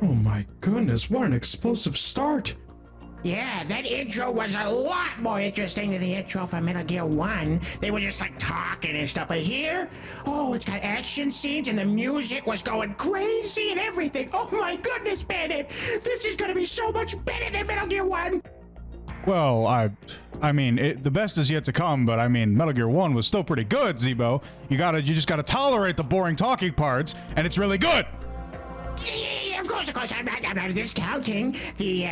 Oh my goodness, what an explosive start! Yeah, that intro was a lot more interesting than the intro for Metal Gear 1. They were just like talking and stuff. But here, oh, it's got action scenes and the music was going crazy and everything. Oh my goodness, man, this is gonna be so much better than Metal Gear 1. Well, I mean, the best is yet to come, but I mean, Metal Gear 1 was still pretty good, Zebo. You just gotta tolerate the boring talking parts, and it's really good! Yeah, of course, I'm not discounting the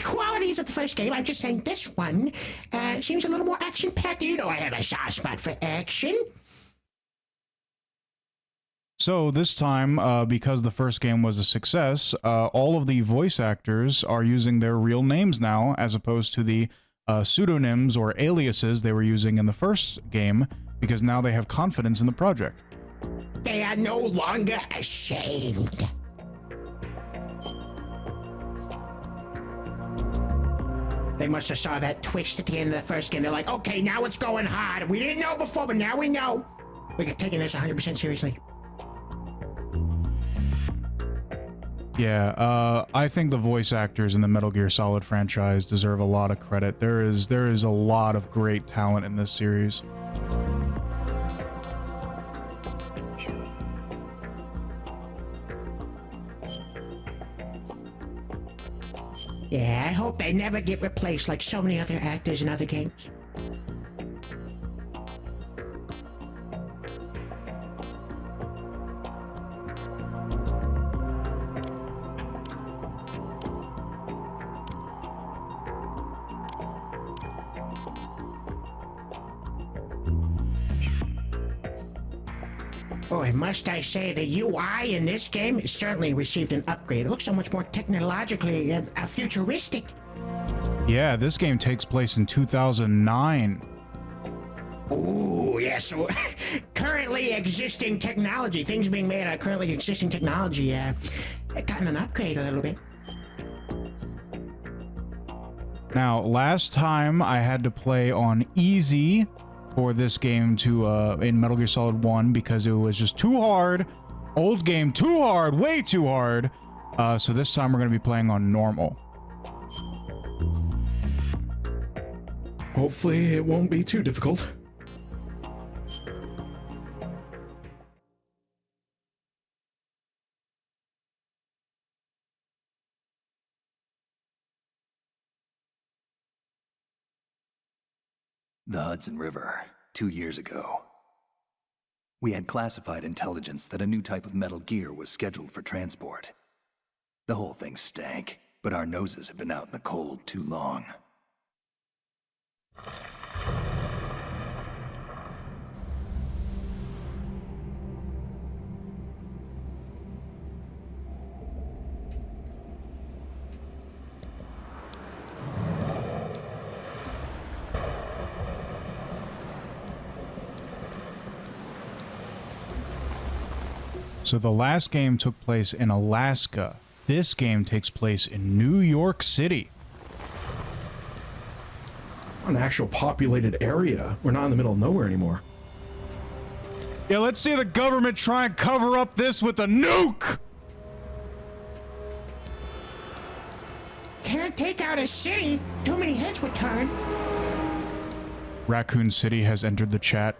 qualities of the first game. I'm just saying this one seems a little more action-packed. You know I have a soft spot for action. So this time, because the first game was a success, all of the voice actors are using their real names now, as opposed to the pseudonyms or aliases they were using in the first game, because now they have confidence in the project. They are no longer ashamed. They must have saw that twist at the end of the first game. They're like, okay, now it's going hard. We didn't know before, but now we know. We're taking this 100% seriously. Yeah, I think the voice actors in the Metal Gear Solid franchise deserve a lot of credit. There is a lot of great talent in this series. Yeah, I hope they never get replaced like so many other actors in other games. Oh, and must I say, the UI in this game certainly received an upgrade. It looks so much more technologically futuristic. Yeah, this game takes place in 2009. Ooh, yeah, so currently existing technology, things being made out of currently existing technology, gotten an upgrade a little bit. Now, last time I had to play on easy for this game to in Metal Gear Solid 1 because it was just too hard. Old game, too hard, way too hard. So this time we're going to be playing on normal. Hopefully it won't be too difficult. The Hudson River, 2 years ago. We had classified intelligence that a new type of Metal Gear was scheduled for transport. The whole thing stank, but our noses had been out in the cold too long. So the last game took place in Alaska. This game takes place in New York City. An actual populated area. We're not in the middle of nowhere anymore. Yeah, let's see the government try and cover up this with a nuke! Can't take out a city. Too many heads would turn. Raccoon City has entered the chat.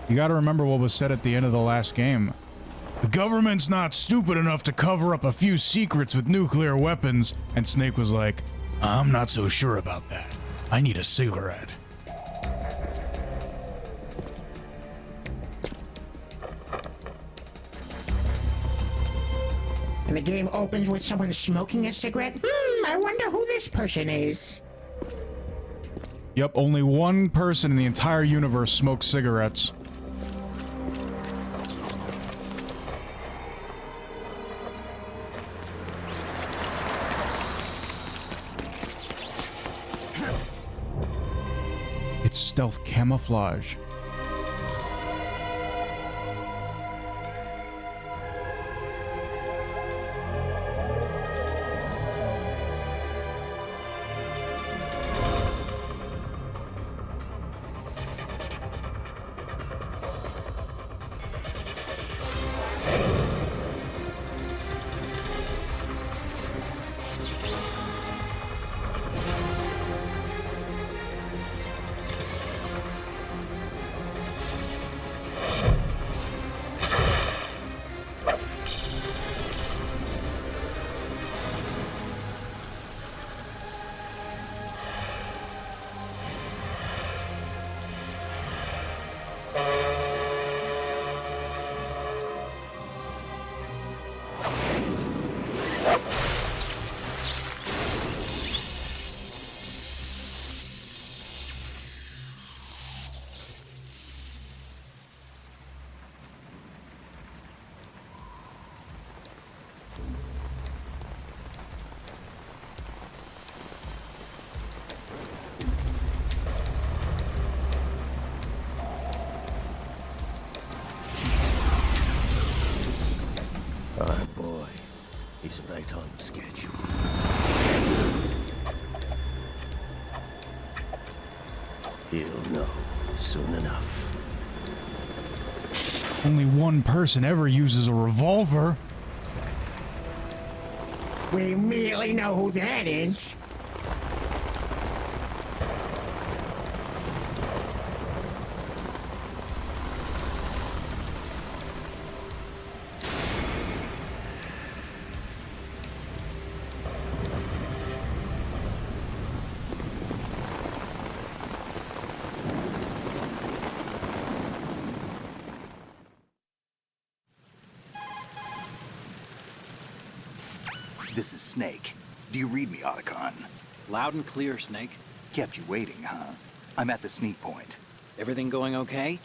You gotta remember what was said at the end of the last game. The government's not stupid enough to cover up a few secrets with nuclear weapons. And Snake was like, I'm not so sure about that. I need a cigarette. And the game opens with someone smoking a cigarette. I wonder who this person is. Yep, only one person in the entire universe smokes cigarettes. It's stealth camouflage. Concentrate on the schedule. He'll know soon enough. Only one person ever uses a revolver. We immediately know who that is. This is Snake. Do you read me, Otacon? Loud and clear, Snake. Kept you waiting, huh? I'm at the sneak point. Everything going okay?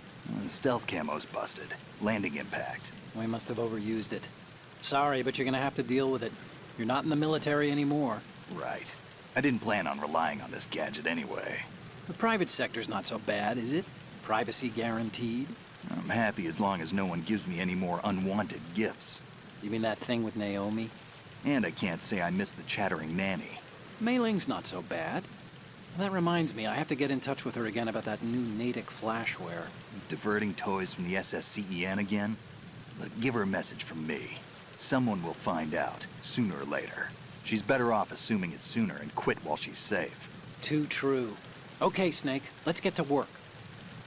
Stealth camo's busted. Landing impact. We must have overused it. Sorry, but you're gonna have to deal with it. You're not in the military anymore. Right. I didn't plan on relying on this gadget anyway. The private sector's not so bad, is it? Privacy guaranteed? I'm happy as long as no one gives me any more unwanted gifts. You mean that thing with Naomi? And I can't say I miss the chattering nanny. Mei Ling's not so bad. That reminds me, I have to get in touch with her again about that new Natick flashware. Diverting toys from the SSCEN again? Look, give her a message from me. Someone will find out, sooner or later. She's better off assuming it's sooner and quit while she's safe. Too true. Okay, Snake, let's get to work.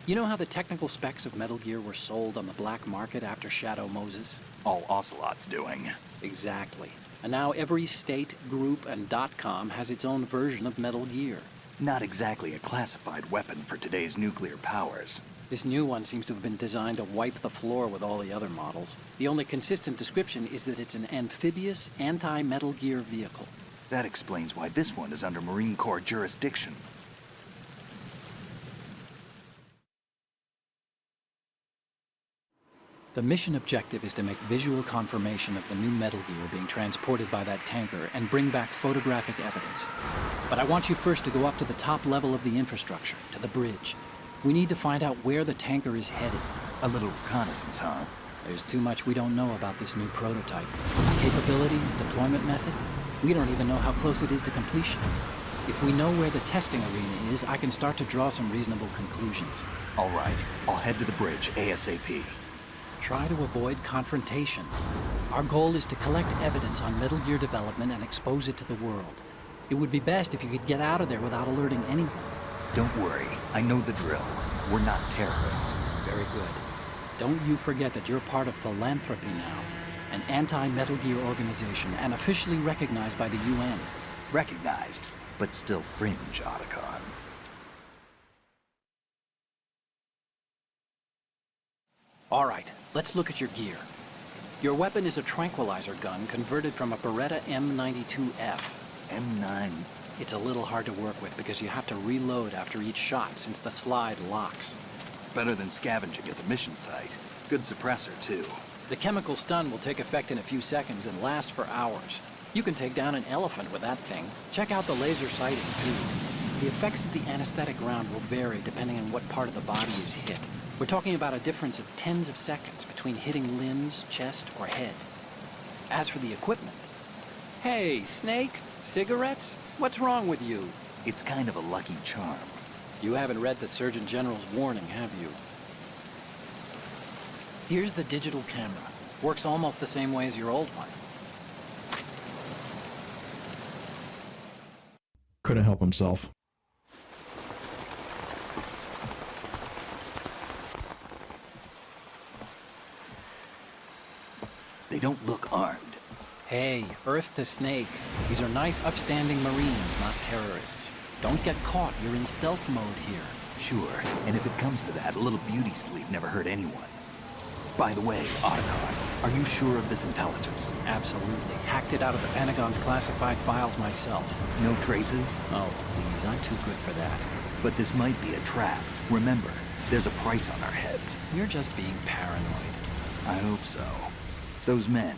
You know how the technical specs of Metal Gear were sold on the black market after Shadow Moses? All Ocelot's doing. Exactly. And now every state, group, and .com has its own version of Metal Gear. Not exactly a classified weapon for today's nuclear powers. This new one seems to have been designed to wipe the floor with all the other models. The only consistent description is that it's an amphibious, anti-Metal Gear vehicle. That explains why this one is under Marine Corps jurisdiction. The mission objective is to make visual confirmation of the new Metal Gear being transported by that tanker and bring back photographic evidence. But I want you first to go up to the top level of the infrastructure, to the bridge. We need to find out where the tanker is headed. A little reconnaissance, huh? There's too much we don't know about this new prototype. Capabilities, deployment method. We don't even know how close it is to completion. If we know where the testing arena is, I can start to draw some reasonable conclusions. All right, I'll head to the bridge ASAP. Try to avoid confrontations. Our goal is to collect evidence on Metal Gear development and expose it to the world. It would be best if you could get out of there without alerting anyone. Don't worry, I know the drill. We're not terrorists. Very good. Don't you forget that you're part of Philanthropy now, an anti-Metal Gear organization and officially recognized by the UN. Recognized, but still fringe, Otacon. All right, let's look at your gear. Your weapon is a tranquilizer gun converted from a Beretta M92F. M9. It's a little hard to work with because you have to reload after each shot since the slide locks. Better than scavenging at the mission site. Good suppressor, too. The chemical stun will take effect in a few seconds and last for hours. You can take down an elephant with that thing. Check out the laser sighting, too. The effects of the anesthetic round will vary depending on what part of the body is hit. We're talking about a difference of tens of seconds between hitting limbs, chest, or head. As for the equipment... Hey, Snake, cigarettes? What's wrong with you? It's kind of a lucky charm. You haven't read the Surgeon General's warning, have you? Here's the digital camera. Works almost the same way as your old one. Couldn't help himself. They don't look armed. Hey, Earth to Snake. These are nice, upstanding Marines, not terrorists. Don't get caught. You're in stealth mode here. Sure, and if it comes to that, a little beauty sleep never hurt anyone. By the way, Otacon, are you sure of this intelligence? Absolutely. Hacked it out of the Pentagon's classified files myself. No traces? Oh, please, I'm too good for that. But this might be a trap. Remember, there's a price on our heads. You're just being paranoid. I hope so. Those men,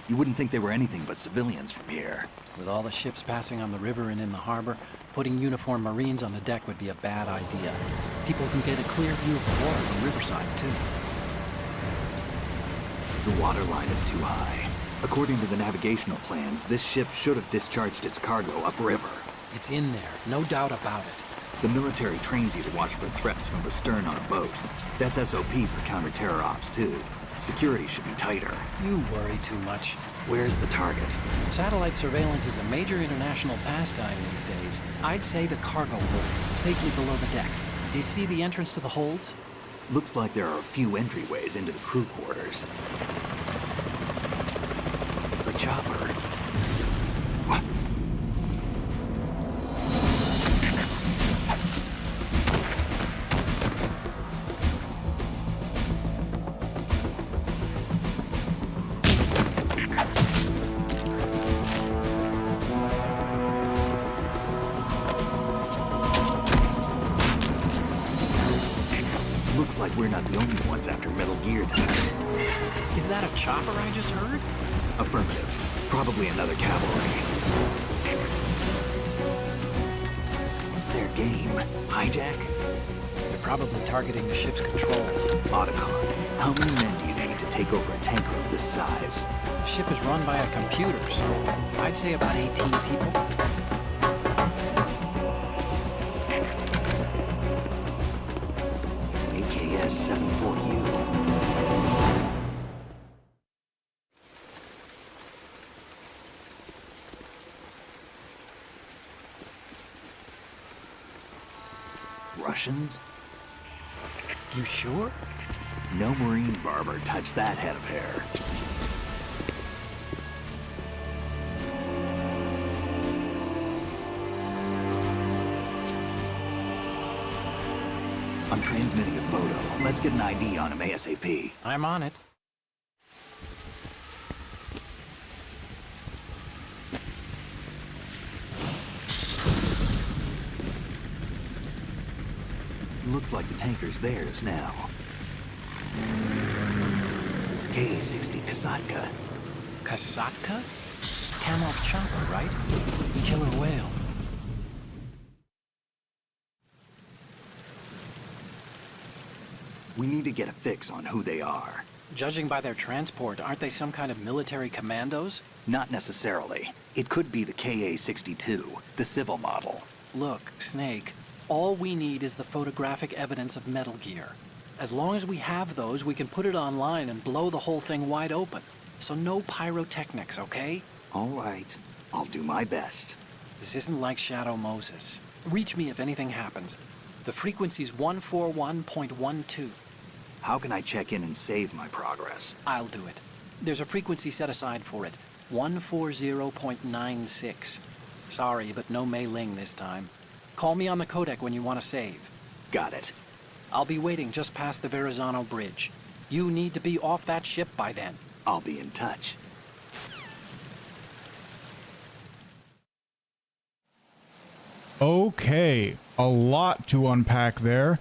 you wouldn't think they were anything but civilians from here. With all the ships passing on the river and in the harbor, putting uniformed Marines on the deck would be a bad idea. People can get a clear view of the water from riverside, too. The water line is too high. According to the navigational plans, this ship should have discharged its cargo upriver. It's in there, no doubt about it. The military trains you to watch for threats from the stern on a boat. That's SOP for counter-terror ops, too. Security should be tighter. You worry too much. Where's the target? Satellite surveillance is a major international pastime these days. I'd say the cargo holds, safely below the deck. Do you see the entrance to the holds? Looks like there are a few entryways into the crew quarters. The chopper. What? Looks like we're not the only ones after Metal Gear tonight. Is that a chopper I just heard? Affirmative. Probably another cavalry. What's their game? Hijack? They're probably targeting the ship's controls. Otacon. How many men do you need to take over a tanker of this size? The ship is run by a computer, so I'd say about 18 people. AKS 74U. Russians? You sure? No Marine barber touched that head of hair. I'm transmitting a photo. Let's get an ID on him ASAP. I'm on it. Looks like the tanker's theirs now. K-60 Kasatka. Kasatka? Kamov chopper, right? Killer whale. We need to get a fix on who they are. Judging by their transport, aren't they some kind of military commandos? Not necessarily. It could be the KA-62, the civil model. Look, Snake, all we need is the photographic evidence of Metal Gear. As long as we have those, we can put it online and blow the whole thing wide open. So no pyrotechnics, okay? All right. I'll do my best. This isn't like Shadow Moses. Reach me if anything happens. The frequency's 141.12. How can I check in and save my progress? I'll do it. There's a frequency set aside for it. 140.96. Sorry, but no Mei Ling this time. Call me on the codec when you want to save. Got it. I'll be waiting just past the Verrazano Bridge. You need to be off that ship by then. I'll be in touch. Okay, a lot to unpack there.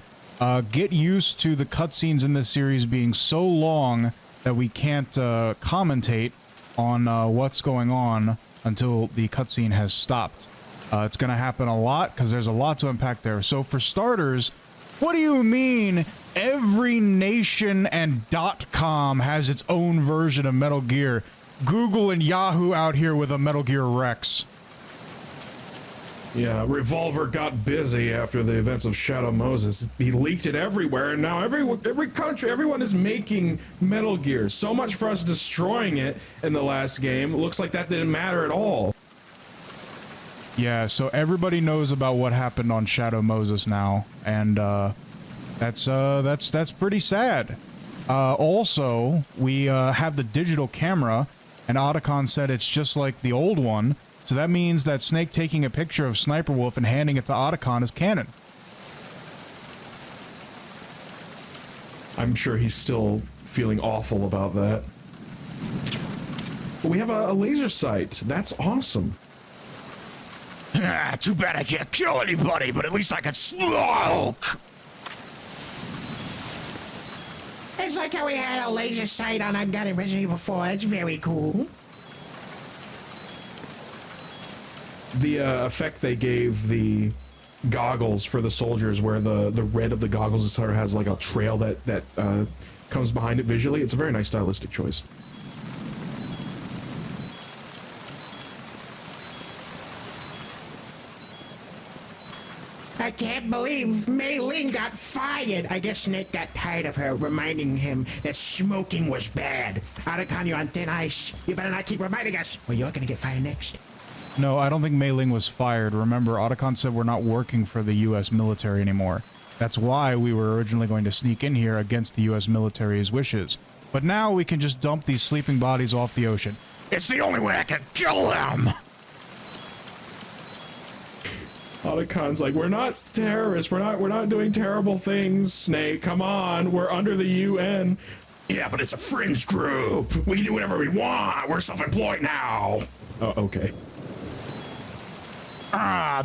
Get used to the cutscenes in this series being so long that we can't commentate on what's going on until the cutscene has stopped. It's going to happen a lot because there's a lot to unpack there. So for starters, what do you mean every nation and .com has its own version of Metal Gear? Google and Yahoo out here with a Metal Gear Rex. Yeah, Revolver got busy after the events of Shadow Moses. He leaked it everywhere, and now every country, everyone is making Metal Gear. So much for us destroying it in the last game. It looks like that didn't matter at all. Yeah, so everybody knows about what happened on Shadow Moses now, and that's pretty sad. Also, we have the digital camera, and Otacon said it's just like the old one. So that means that Snake taking a picture of Sniper Wolf and handing it to Otacon is canon. I'm sure he's still feeling awful about that. But we have a laser sight. That's awesome. Too bad I can't kill anybody, but at least I can smoke. It's like how we had a laser sight on our gun in Resident Evil 4. It's very cool. The effect they gave the goggles for the soldiers, where the red of the goggles sort of has like a trail that comes behind it visually. It's a very nice stylistic choice. can't believe Mei Ling got fired. I guess Snake got tired of her reminding him that smoking was bad. Otacon, you're on thin ice. You better not keep reminding us, or you're gonna get fired next. No, I don't think Mei Ling was fired. Remember, Otacon said we're not working for the U.S. military anymore. That's why we were originally going to sneak in here against the U.S. military's wishes. But now we can just dump these sleeping bodies off the ocean. It's the only way I can kill them! Otacon's like, we're not terrorists. We're not doing terrible things, Snake. Come on. We're under the UN. Yeah, but it's a fringe group. We can do whatever we want. We're self-employed now. Oh, okay.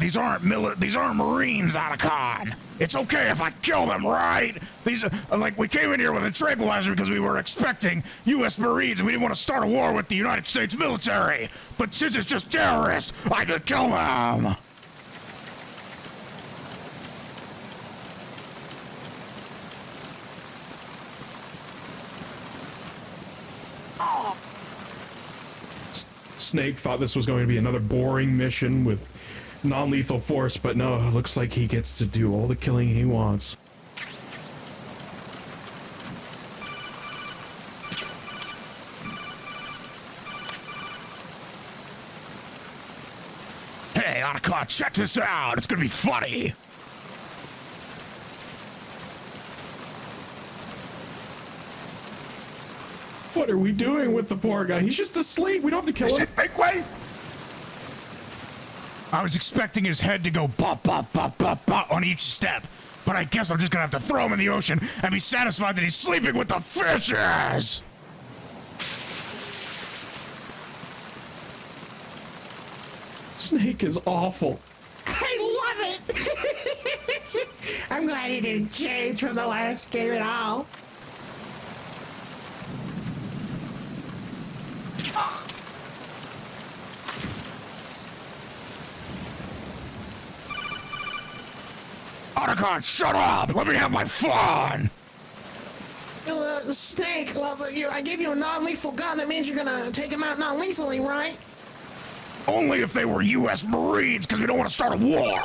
These aren't Marines, Otacon. It's okay if I kill them, right? These are, like, we came in here with a tranquilizer because we were expecting U.S. Marines and we didn't want to start a war with the United States military. But since it's just terrorists, I could kill them. Snake thought this was going to be another boring mission with non-lethal force, but no, it looks like he gets to do all the killing he wants. Hey, Otacon, check this out. It's gonna be funny. What are we doing with the poor guy? He's just asleep. We don't have to kill him. Make way! I was expecting his head to go bop, bop, bop, bop, bop on each step, but I guess I'm just gonna have to throw him in the ocean and be satisfied that he's sleeping with the fishes! Snake is awful. I love it! I'm glad he didn't change from the last game at all. Otacon, shut up! Let me have my fun! Snake, I gave you a non-lethal gun. That means you're gonna take him out non-lethally, right? Only if they were U.S. Marines, because we don't want to start a war!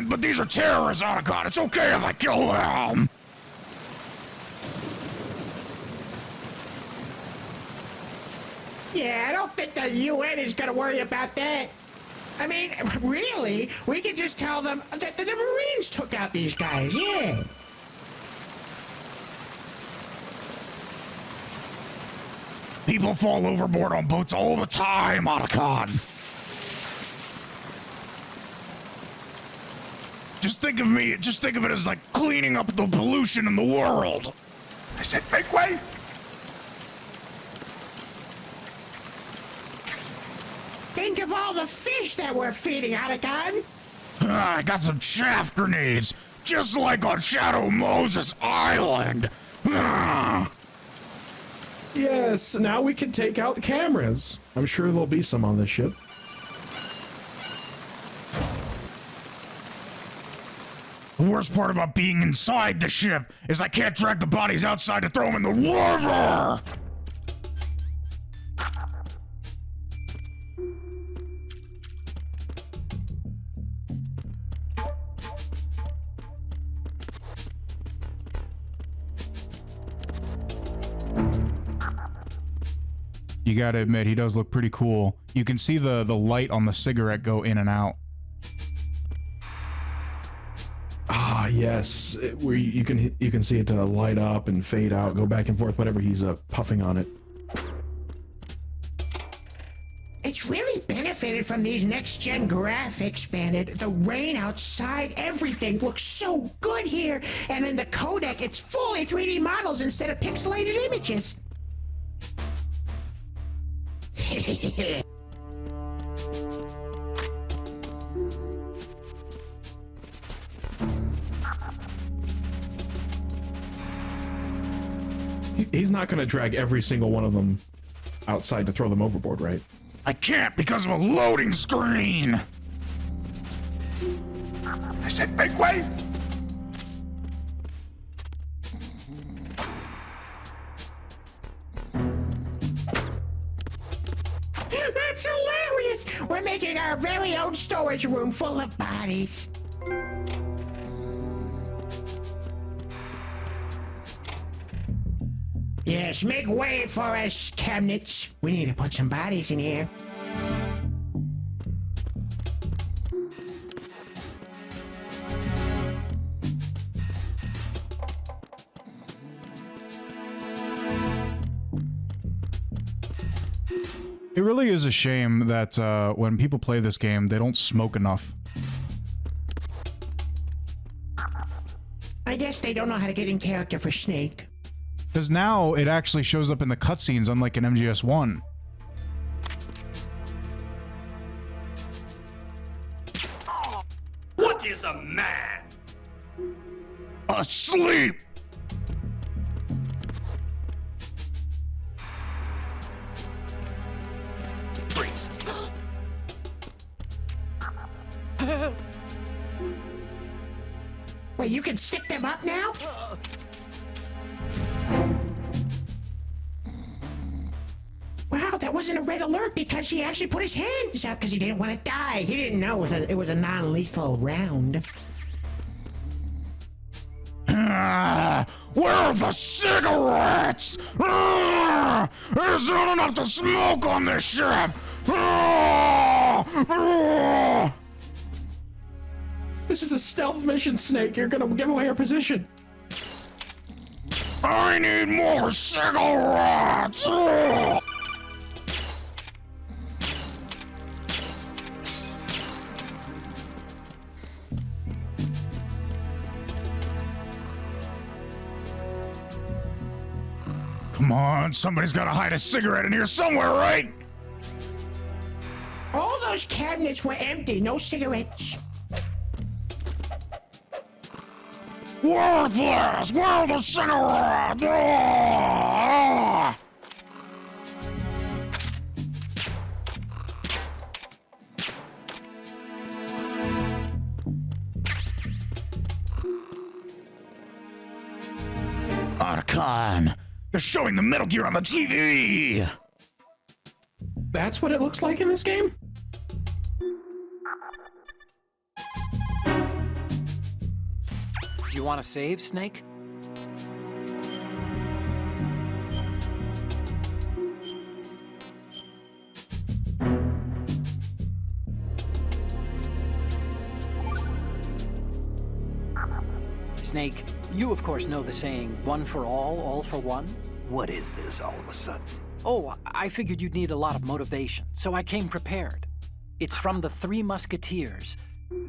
But these are terrorists, Otacon. It's okay if I kill them! Yeah, I don't think the UN is gonna worry about that. I mean, really, we could just tell them that the Marines took out these guys, yeah. People fall overboard on boats all the time, Otacon. Just think of it as like cleaning up the pollution in the world. I said make way. Think of all the fish that we're feeding, Otacon. I got some chaff grenades, just like on Shadow Moses Island. Yes, now we can take out the cameras. I'm sure there'll be some on this ship. The worst part about being inside the ship is I can't drag the bodies outside to throw them in the river! You gotta admit, he does look pretty cool. You can see the light on the cigarette go in and out. Ah, yes, where you can see it light up and fade out, go back and forth whenever he's puffing on it. It's really benefited from these next-gen graphics, Bandit. The rain outside, everything looks so good here. And in the codec, it's fully 3D models instead of pixelated images. He's not gonna drag every single one of them outside to throw them overboard, right? I can't because of a loading screen! I said make way! That's hilarious! We're making our very own storage room full of bodies. Yes, make way for us, cabinets. We need to put some bodies in here. It really is a shame that when people play this game, they don't smoke enough. I guess they don't know how to get in character for Snake. Because now it actually shows up in the cutscenes, unlike in MGS1. What is a man? Asleep! Freeze. Wait, you can stick them up now? Wow, that wasn't a red alert because he actually put his hands up because he didn't want to die. He didn't know it was a non-lethal round. Where are the cigarettes? There's not enough to smoke on this ship! This is a stealth mission, Snake. You're gonna give away our position. I need more cigarettes! Come on, somebody's gotta hide a cigarette in here somewhere, right? All those cabinets were empty, no cigarettes. Worthless! Where are the cigarettes? Otacon! They're showing the Metal Gear on the TV! That's what it looks like in this game? You want to save, Snake? Snake, you of course know the saying, one for all for one? What is this all of a sudden? Oh, I figured you'd need a lot of motivation, so I came prepared. It's from the Three Musketeers.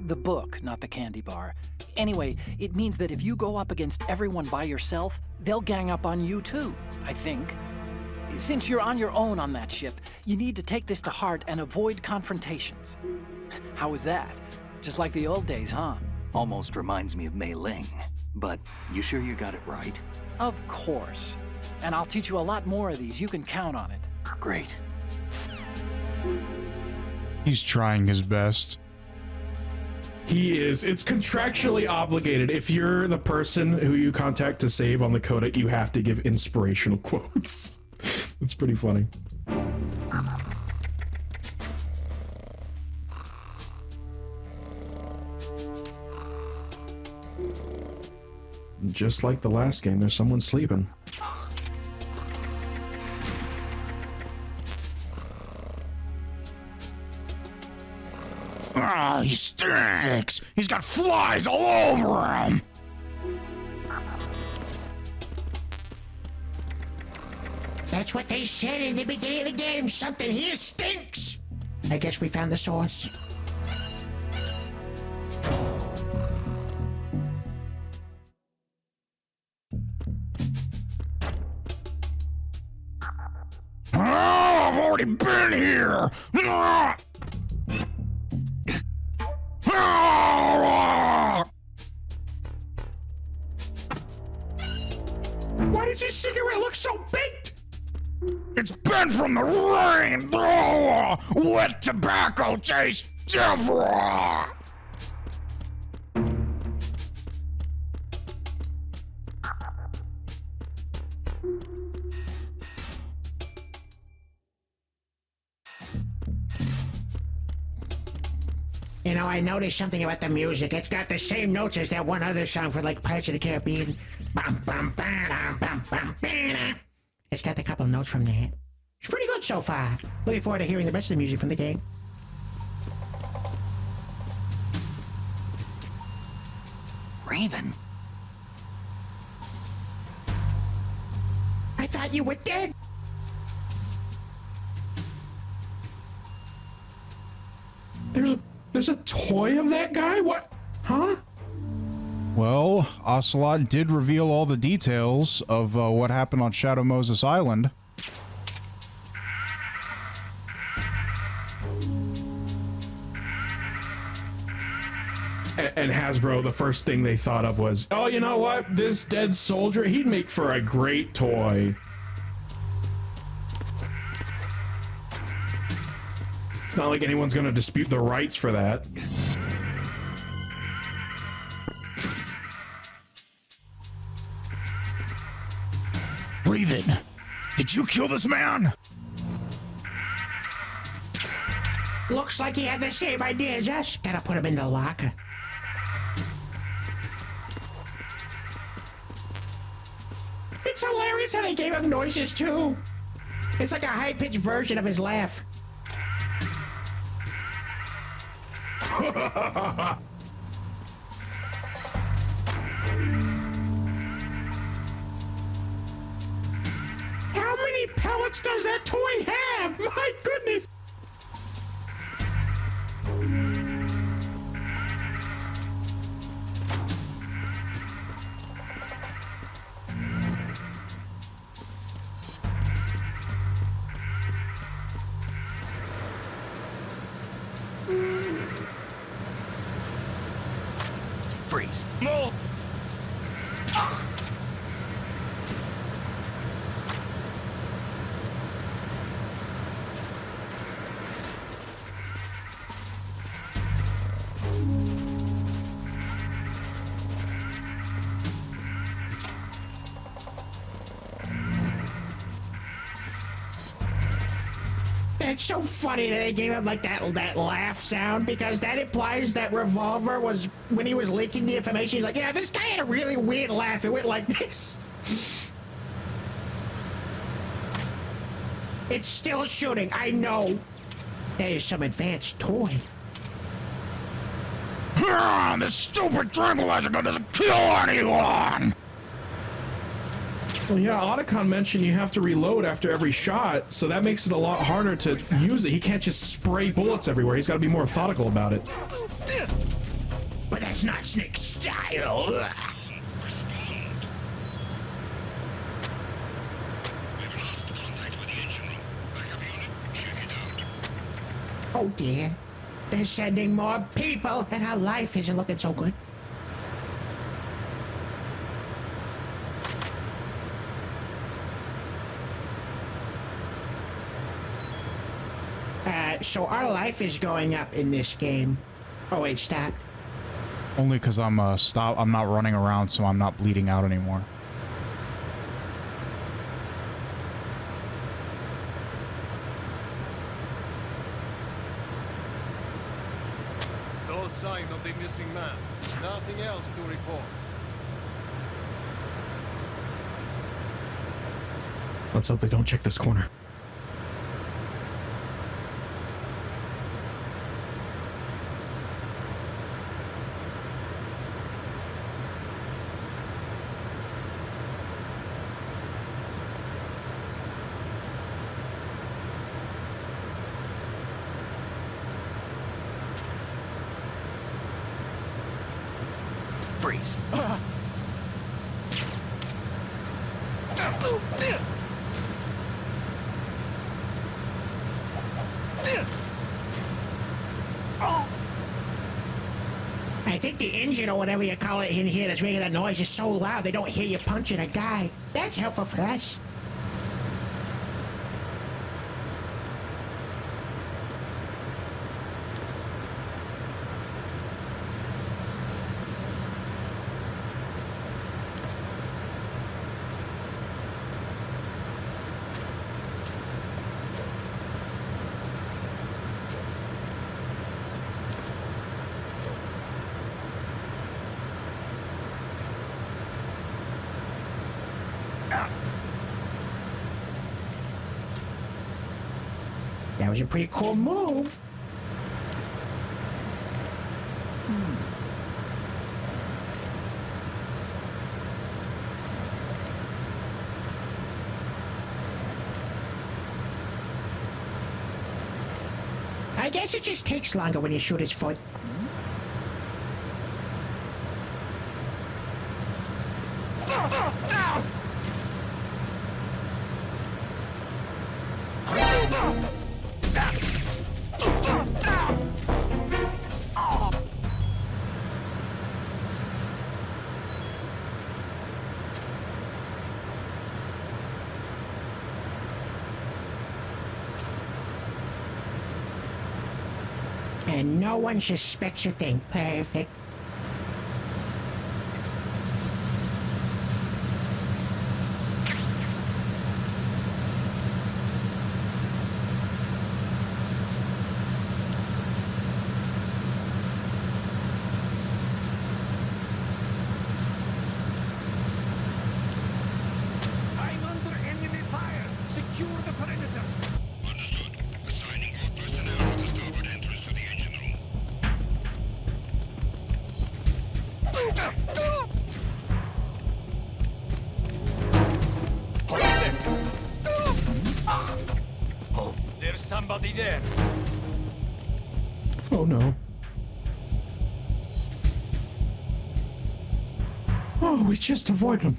The book, not the candy bar. Anyway, it means that if you go up against everyone by yourself, they'll gang up on you too, I think. Since you're on your own on that ship, you need to take this to heart and avoid confrontations. How was that? Just like the old days, huh? Almost reminds me of Mei Ling. But you sure you got it right? Of course. And I'll teach you a lot more of these. You can count on it. Great. He's trying his best. He is. It's contractually obligated. If you're the person who you contact to save on the codec, you have to give inspirational quotes. It's pretty funny. Just like the last game, there's someone sleeping. Ah, he stinks! He's got flies all over him! That's what they said in the beginning of the game. Something here stinks. I guess we found the source. Oh, I've already been here! Ah! Ah! Why does this cigarette look so baked? It's been from the rain! Oh, wet tobacco taste different! You know, I noticed something about the music. It's got the same notes as that one other song for like Pirates of the Caribbean. Bum, bum, ba-dum, bum, bum, ba-dum. It's got a couple notes from that. It's pretty good so far. Looking forward to hearing the rest of the music from the game. Raven? I thought you were dead. There's a toy of that guy? What? Huh? Well, Ocelot did reveal all the details of what happened on Shadow Moses Island. And Hasbro, the first thing they thought of was, oh, you know what? This dead soldier, he'd make for a great toy. It's not like anyone's going to dispute the rights for that. Raven, did you kill this man? Looks like he had the same idea as us. Gotta put him in the locker. It's hilarious how they gave him noises too. It's like a high-pitched version of his laugh. How many pellets does that toy have? My goodness! Freeze. No! It's so funny that they gave him like that laugh sound, because that implies that Revolver was, when he was leaking the information, he's like, yeah, this guy had a really weird laugh. It went like this. It's still shooting. I know. That is some advanced toy. This stupid tranquilizer gun doesn't kill anyone! Well, yeah, Otacon mentioned you have to reload after every shot, so that makes it a lot harder to use it. He can't just spray bullets everywhere. He's got to be more methodical about it. But that's not Snake style. Oh dear. They're sending more people, and our life isn't looking so good. So our life is going up in this game. Oh wait, stop. Only because I'm not running around, so I'm not bleeding out anymore. No sign of the missing man. Nothing else to report. Let's hope they don't check this corner. Freeze. I think the engine or whatever you call it in here that's making that noise is so loud they don't hear you punching a guy. That's helpful for us. That was a pretty cool move. I guess it just takes longer when you shoot his foot. And no one suspects a thing. Perfect. I'm under enemy fire. Secure the perimeter. Understood. Assigning all personnel to the starboard entrance to the engine room. Who is there? Oh, there's somebody there. Oh no. Oh, we just avoid him.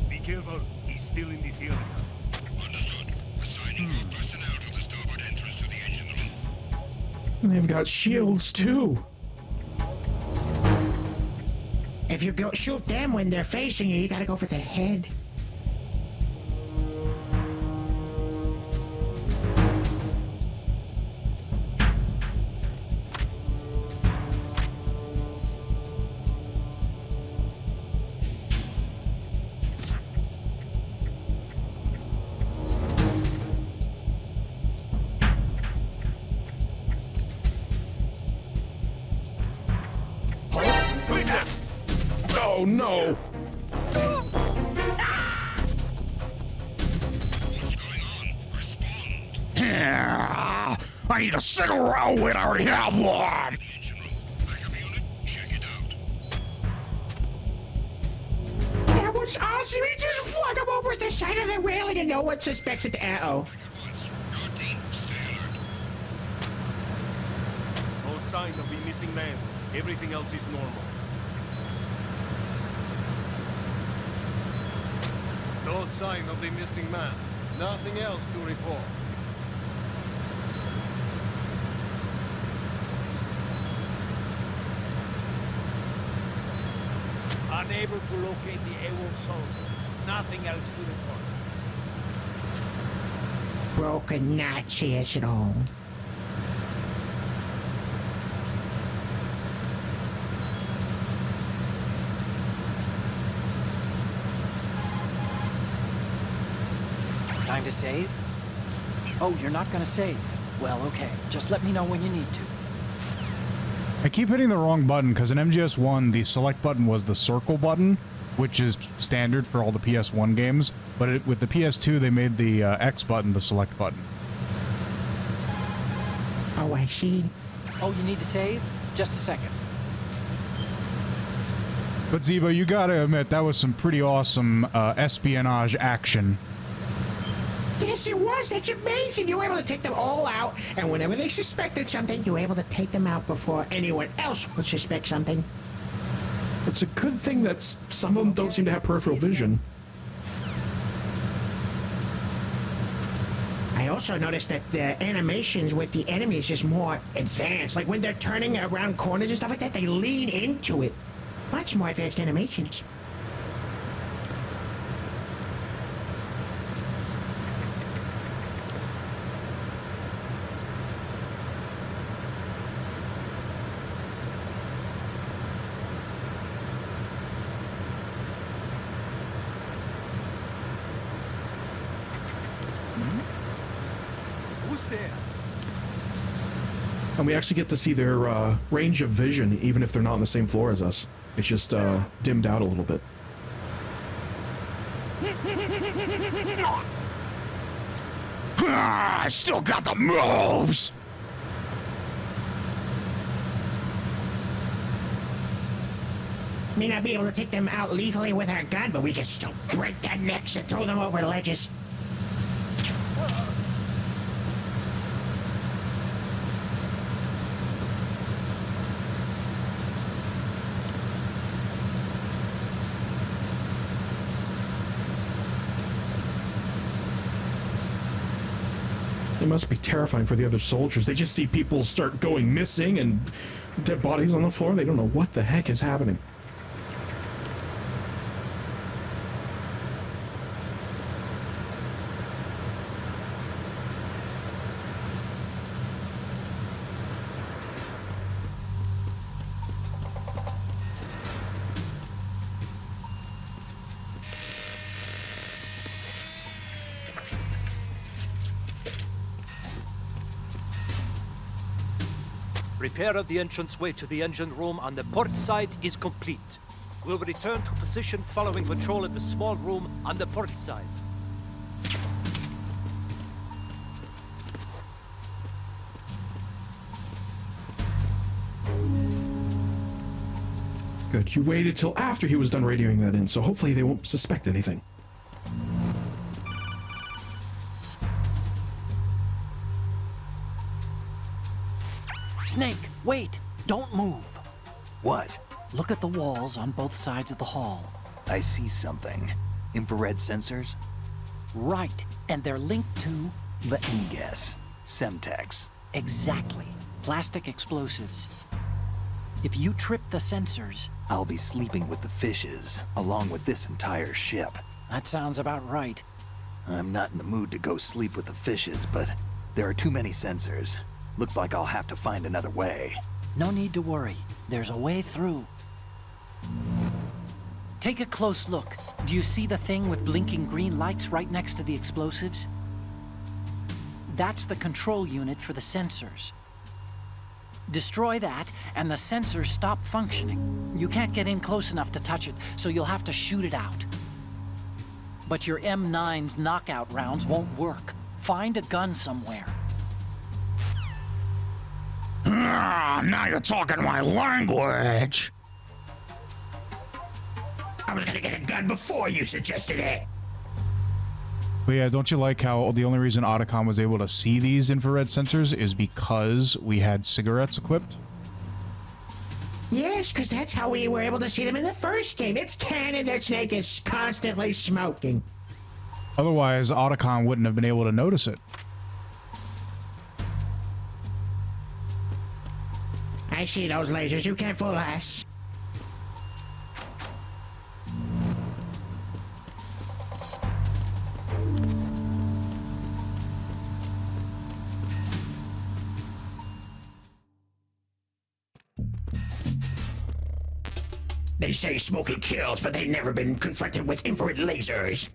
Be careful. He's still in this area. Understood. Assigning all personnel to the starboard entrance to the engine room. And they've got shields too. If you go shoot them when they're facing you, you gotta go for the head. Who is there? Oh no. What's going on? Respond. Yeah, I need a cigarette when I already have one. The engine room. Backup unit, check it out. That was awesome. He just flung him over the side of the railing and no one suspects it. Uh-oh. Once. Guard team, stay alert. No sign of the missing man. Everything else is normal. No sign of the missing man. Nothing else to report. Unable to locate the AWOL soldier. Nothing else to report. Broken Nazi as it all. Time to save? Oh, you're not gonna save? Well, okay. Just let me know when you need to. I keep hitting the wrong button because in MGS1 the select button was the circle button, which is standard for all the PS1 games, but with the PS2 they made the X button the select button. Oh, I see. Oh, you need to save? Just a second. But Zebo, you gotta admit that was some pretty awesome espionage action. Yes, it was. That's amazing. You were able to take them all out, and whenever they suspected something, you were able to take them out before anyone else would suspect something. It's a good thing that some of them don't seem to have peripheral vision. I also noticed that the animations with the enemies is more advanced. Like when they're turning around corners and stuff like that, they lean into it. Much more advanced animations. Who's there? And we actually get to see their range of vision, even if they're not on the same floor as us. It's just dimmed out a little bit. I still got the moves. May not be able to take them out lethally with our gun, but we can still break their necks and throw them over ledges. It must be terrifying for the other soldiers. They just see people start going missing and dead bodies on the floor. They don't know what the heck is happening. Repair of the entranceway to the engine room on the port side is complete. We'll return to position following patrol at the small room on the port side. Good. You waited till after he was done radioing that in, so hopefully they won't suspect anything. Snake, wait! Don't move! What? Look at the walls on both sides of the hall. I see something. Infrared sensors? Right, and they're linked to... Let me guess. Semtex. Exactly. Plastic explosives. If you trip the sensors... I'll be sleeping with the fishes, along with this entire ship. That sounds about right. I'm not in the mood to go sleep with the fishes, but there are too many sensors. Looks like I'll have to find another way. No need to worry. There's a way through. Take a close look. Do you see the thing with blinking green lights right next to the explosives? That's the control unit for the sensors. Destroy that, and the sensors stop functioning. You can't get in close enough to touch it, so you'll have to shoot it out. But your M9's knockout rounds won't work. Find a gun somewhere. Now you're talking my language. I was gonna get a gun before you suggested it. But yeah, don't you like how the only reason Otacon was able to see these infrared sensors is because we had cigarettes equipped? Yes, because that's how we were able to see them in the first game. It's canon that Snake is constantly smoking. Otherwise, Otacon wouldn't have been able to notice it. I see those lasers. You can't fool us. They say smoking kills, but they've never been confronted with infrared lasers.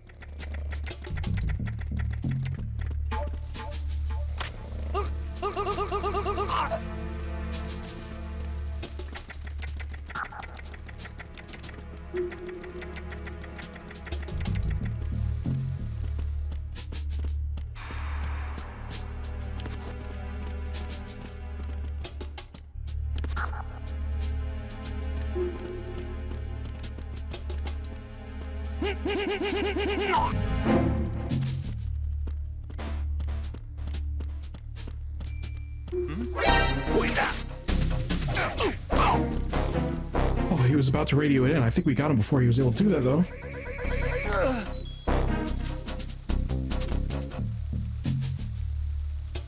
Oh, he was about to radio it in. I think we got him before he was able to do that, though.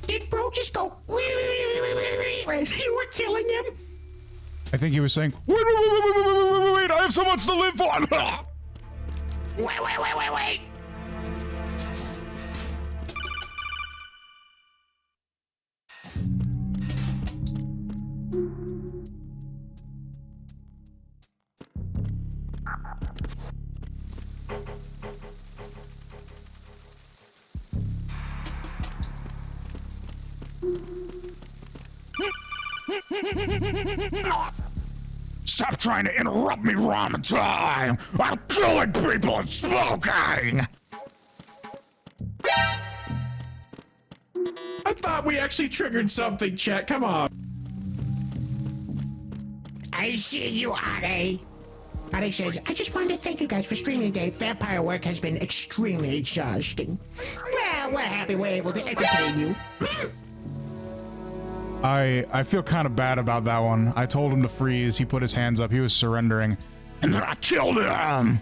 Did bro just go as you were killing him? I think he was saying, wait, I have so much to live for! Wait. stop trying to interrupt me ramen time! I'm killing people and smoking! I thought we actually triggered something, chat. Come on. I see you, Ade. Ade says, I just wanted to thank you guys for streaming today. Vampire work has been extremely exhausting. Well, we're happy we're able to entertain you. I feel kind of bad about that one. I told him to freeze. He put his hands up. He was surrendering. And then I killed him!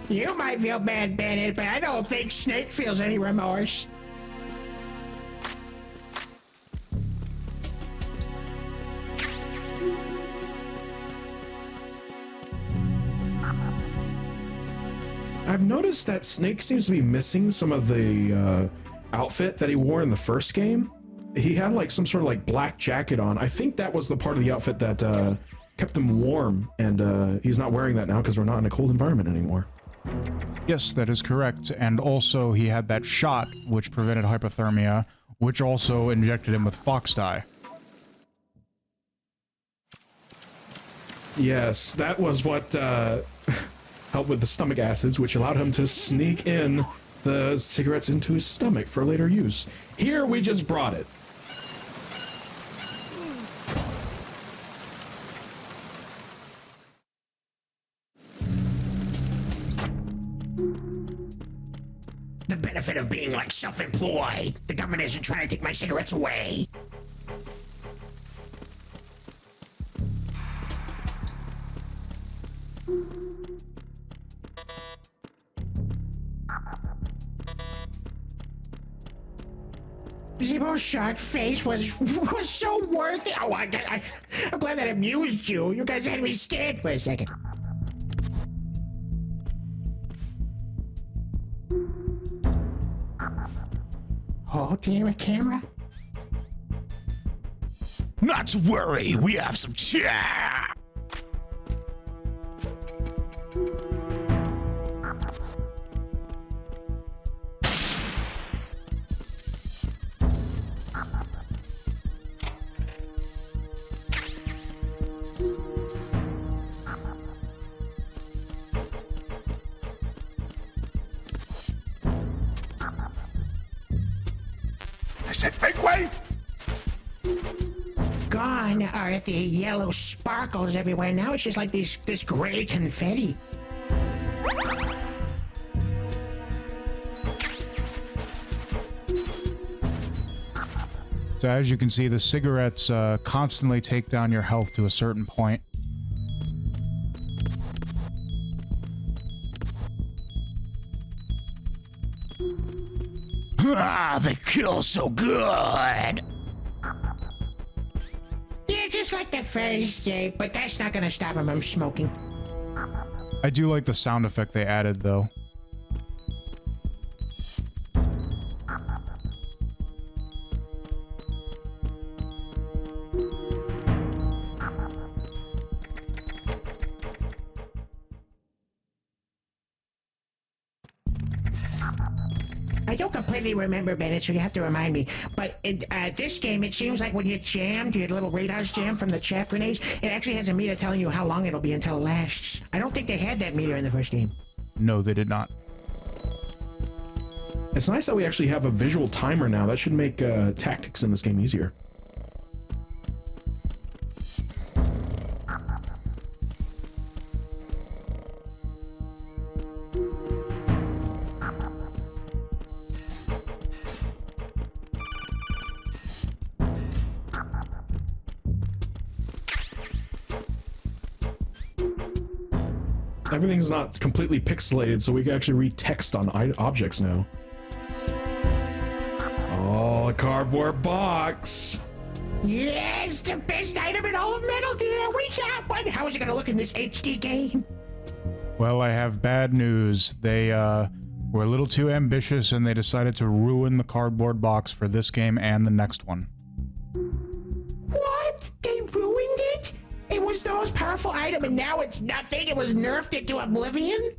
You might feel bad, Bennett, but I don't think Snake feels any remorse. I've noticed that Snake seems to be missing some of the outfit that he wore in the first game. He had like some sort of like black jacket on. I think that was the part of the outfit that kept him warm, and he's not wearing that now because we're not in a cold environment anymore. Yes, that is correct. And also he had that shot, which prevented hypothermia, which also injected him with fox dye. Yes, that was what helped with the stomach acids, which allowed him to sneak in the cigarettes into his stomach for later use. Here, we just brought it. The benefit of being like self-employed. The government isn't trying to take my cigarettes away. Zebo's shark face was so worth it. Oh, I'm glad that amused you. You guys had me scared for a second. Oh, dear, a camera? Not to worry, we have some chat! Make way! Gone are the yellow sparkles everywhere. Now it's just like this gray confetti. So as you can see, the cigarettes constantly take down your health to a certain point. Ah, they kill so good! Yeah, just like the first game, but that's not gonna stop him from smoking. I do like the sound effect they added, though. I don't completely remember, Bennett, so you have to remind me. But in this game, it seems like when you jammed, your little radars jammed from the chaff grenades, it actually has a meter telling you how long it'll be until it lasts. I don't think they had that meter in the first game. No, they did not. It's nice that we actually have a visual timer now. That should make tactics in this game easier. Everything's not completely pixelated, so we can actually read text on objects now. Oh, a cardboard box! Yes, the best item in all of Metal Gear! We got one! How is it gonna look in this HD game? Well, I have bad news. They were a little too ambitious and they decided to ruin the cardboard box for this game and the next one. What? They ruined it? It was the most powerful item and now it's nothing? It was nerfed into oblivion?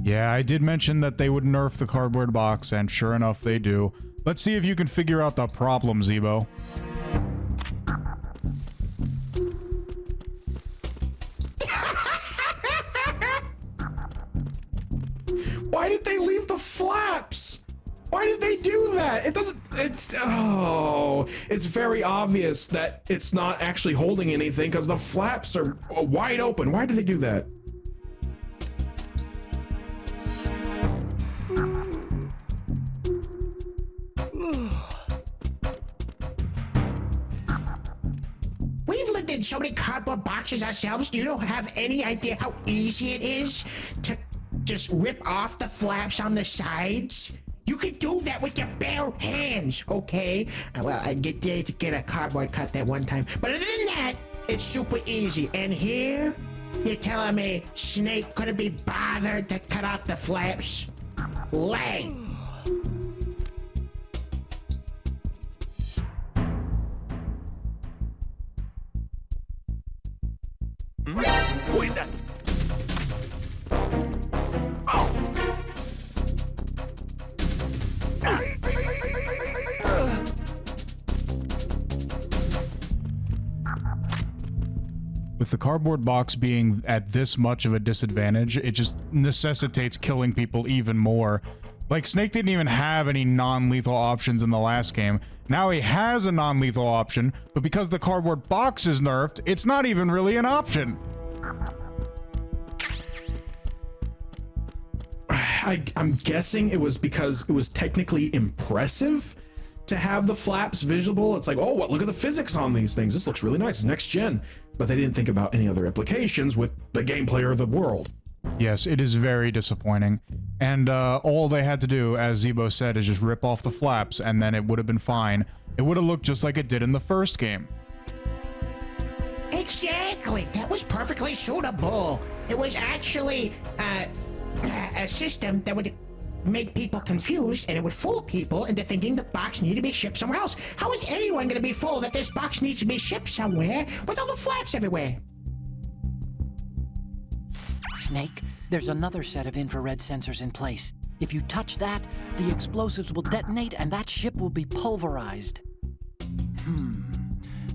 Yeah, I did mention that they would nerf the cardboard box, and sure enough, they do. Let's see if you can figure out the problem, Zebo. Why did they do that? It doesn't, it's very obvious that it's not actually holding anything because the flaps are wide open. Why did they do that? We've lived in so many cardboard boxes ourselves. Do you don't have any idea how easy it is to just rip off the flaps on the sides? You could do that with your bare hands, okay? Well, I did to get a cardboard cut that one time. But other than that, it's super easy. And here, you're telling me Snake couldn't be bothered to cut off the flaps? Lay! Who is that? With the cardboard box being at this much of a disadvantage, it just necessitates killing people even more. Like, Snake didn't even have any non-lethal options in the last game. Now he has a non-lethal option, but because the cardboard box is nerfed, it's not even really an option. I'm guessing it was because it was technically impressive to have the flaps visible. It's like, oh, what? Look at the physics on these things. This looks really nice. It's next gen. But they didn't think about any other implications with the gameplay or the world. Yes, it is very disappointing. And all they had to do, as Zebo said, is just rip off the flaps, and then it would have been fine. It would have looked just like it did in the first game. Exactly. That was perfectly suitable. It was actually a system that would make people confused, and it would fool people into thinking the box needed to be shipped somewhere else. How is anyone going to be fooled that this box needs to be shipped somewhere with all the flaps everywhere? Snake, there's another set of infrared sensors in place. If you touch that, the explosives will detonate and that ship will be pulverized.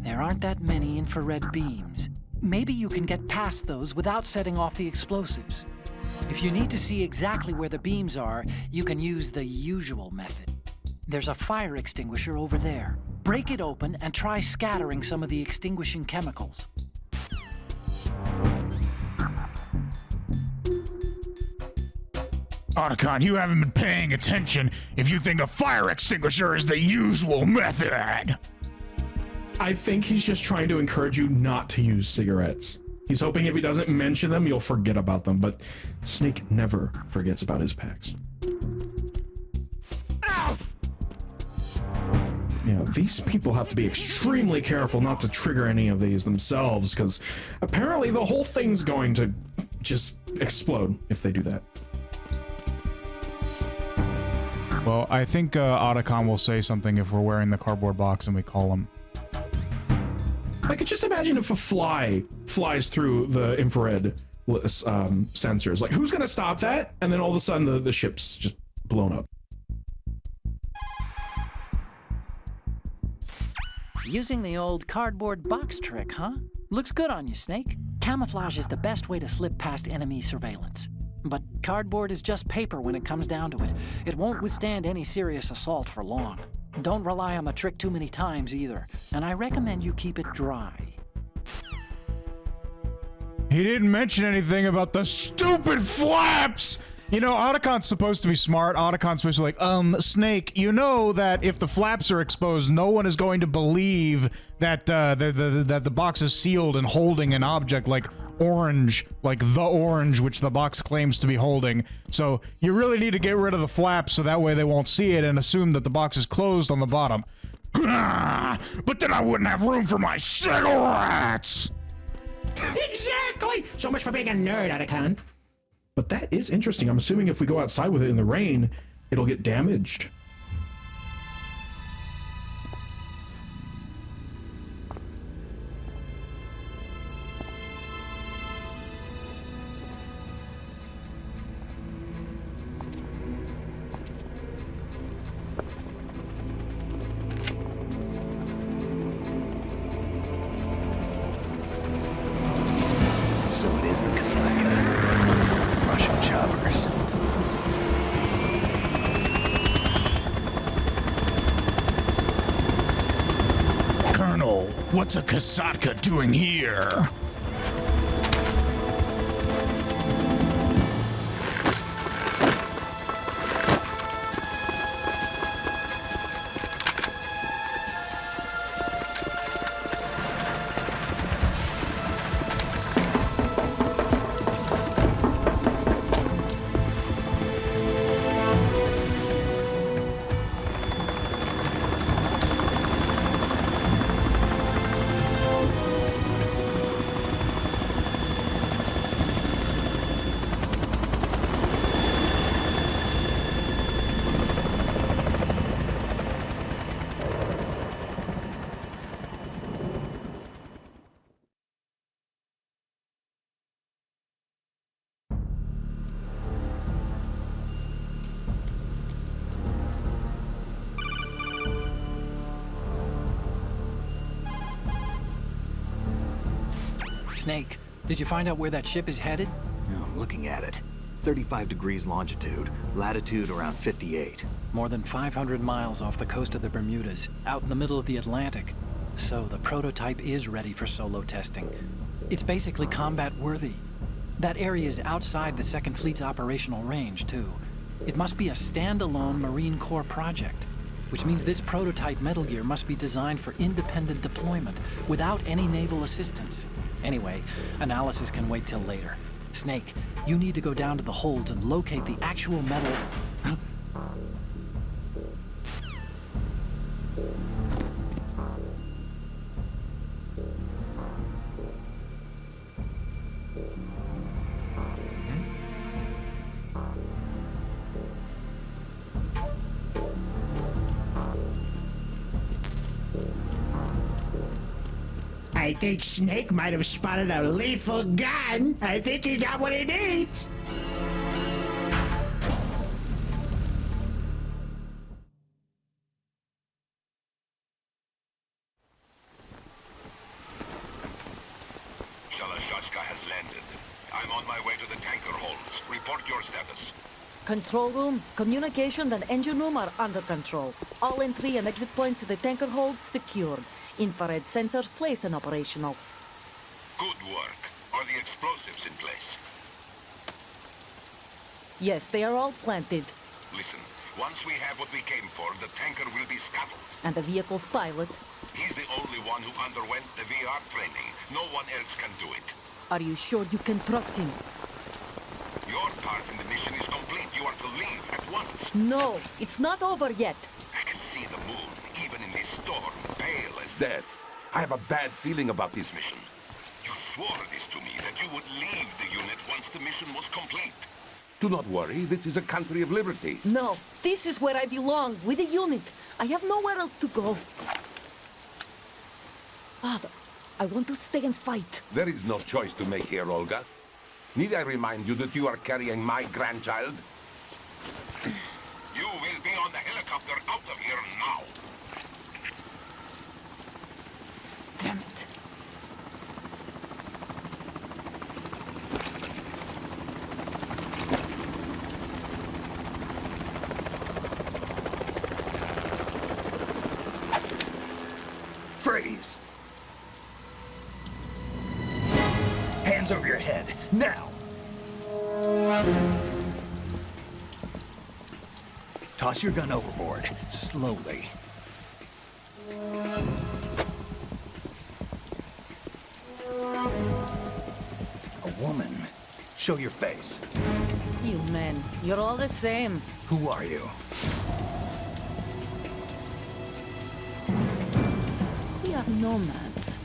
There aren't that many infrared beams. Maybe you can get past those without setting off the explosives. If you need to see exactly where the beams are, you can use the usual method. There's a fire extinguisher over there. Break it open and try scattering some of the extinguishing chemicals. Otacon, you haven't been paying attention if you think a fire extinguisher is the usual method. I think he's just trying to encourage you not to use cigarettes. He's hoping if he doesn't mention them, you'll forget about them, but Snake never forgets about his packs. Ow! Yeah, these people have to be extremely careful not to trigger any of these themselves, because apparently the whole thing's going to just explode if they do that. Well, I think Otacon will say something if we're wearing the cardboard box and we call him. I could just imagine if a fly flies through the infrared sensors. Like, who's going to stop that? And then all of a sudden the ship's just blown up. Using the old cardboard box trick, huh? Looks good on you, Snake. Camouflage is the best way to slip past enemy surveillance. But cardboard is just paper when it comes down to it. It won't withstand any serious assault for long. Don't rely on the trick too many times either, and I recommend you keep it dry. He didn't mention anything about the stupid flaps! You know, Otacon's supposed to be smart. Otacon's supposed to be like, Snake, you know that if the flaps are exposed, no one is going to believe that that the box is sealed and holding an object like orange, like the orange, which the box claims to be holding. So you really need to get rid of the flaps so that way they won't see it and assume that the box is closed on the bottom. But then I wouldn't have room for my cigarettes! Exactly! So much for being a nerd, Otacon. But that is interesting. I'm assuming if we go outside with it in the rain, it'll get damaged. So it is the Kasaka. Russian choppers. What's a Kasatka doing here? Snake, did you find out where that ship is headed? Oh, I'm looking at it. 35 degrees longitude, latitude around 58. More than 500 miles off the coast of the Bermudas, out in the middle of the Atlantic. So the prototype is ready for solo testing. It's basically combat worthy. That area is outside the Second Fleet's operational range, too. It must be a standalone Marine Corps project, which means this prototype Metal Gear must be designed for independent deployment without any naval assistance. Anyway, analysis can wait till later. Snake, you need to go down to the holds and locate the actual metal... Huh? I think Snake might have spotted a lethal gun. I think he got what he needs. Shalashashka has landed. I'm on my way to the tanker holds. Report your status. Control room, communications and engine room are under control. All entry and exit points to the tanker hold secured. Infrared sensors placed and operational. Good work. Are the explosives in place? Yes, they are all planted. Listen, once we have what we came for, the tanker will be scuttled. And the vehicle's pilot. He's the only one who underwent the VR training. No one else can do it. Are you sure you can trust him? Your part in the mission is complete. You are to leave at once. No, it's not over yet. I can see the moon, even in this storm, pale as death. I have a bad feeling about this mission. You swore this to me, that you would leave the unit once the mission was complete. Do not worry, this is a country of liberty. No, this is where I belong, with the unit. I have nowhere else to go. Father, I want to stay and fight. There is no choice to make here, Olga. Need I remind you that you are carrying my grandchild? You will be on the helicopter out of here now. Damn it. Freeze! Hands over your head, now! Toss your gun overboard, slowly. A woman. Show your face. You men, you're all the same. Who are you? We are nomads.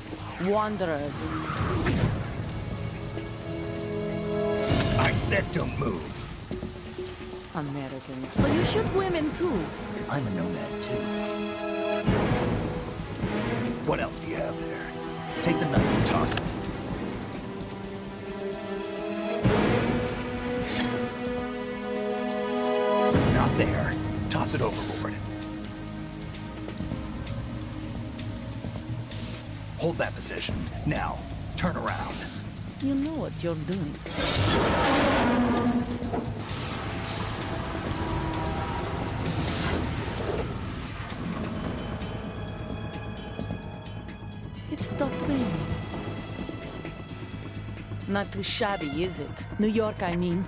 Wanderers. I said don't move. Americans. So you shoot women too. I'm a nomad too. What else do you have there? Take the knife and toss it. Not there. Toss it overboard. Hold that position. Now, turn around. You know what you're doing. It's Not too shabby, is it? New York, I mean.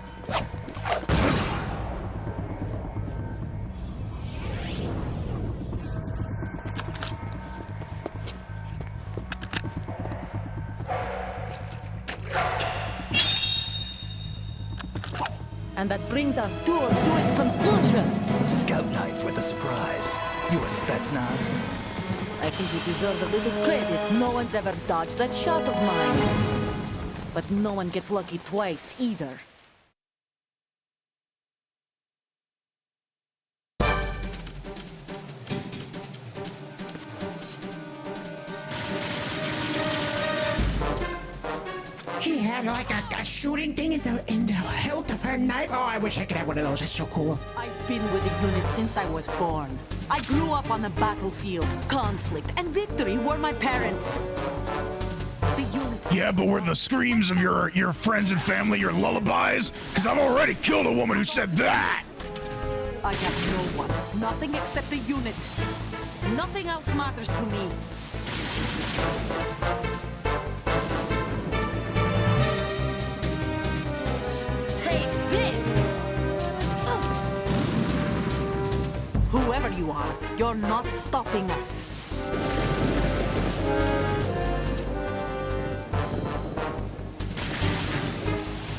And that brings our tour to its conclusion. Scout knife with a surprise. You a Spetsnaz? I think you deserve a little credit. No one's ever dodged that shot of mine. But no one gets lucky twice, either. She had like a shooting thing in the hilt of her knife. Oh, I wish I could have one of those. That's so cool. I've been with the unit since I was born. I grew up on the battlefield. Conflict and victory were my parents. The unit... Yeah, but were the screams of your friends and family your lullabies? Because I've already killed a woman who said that! I have no one. Nothing except the unit. Nothing else matters to me. Take this! Whoever you are, you're not stopping us.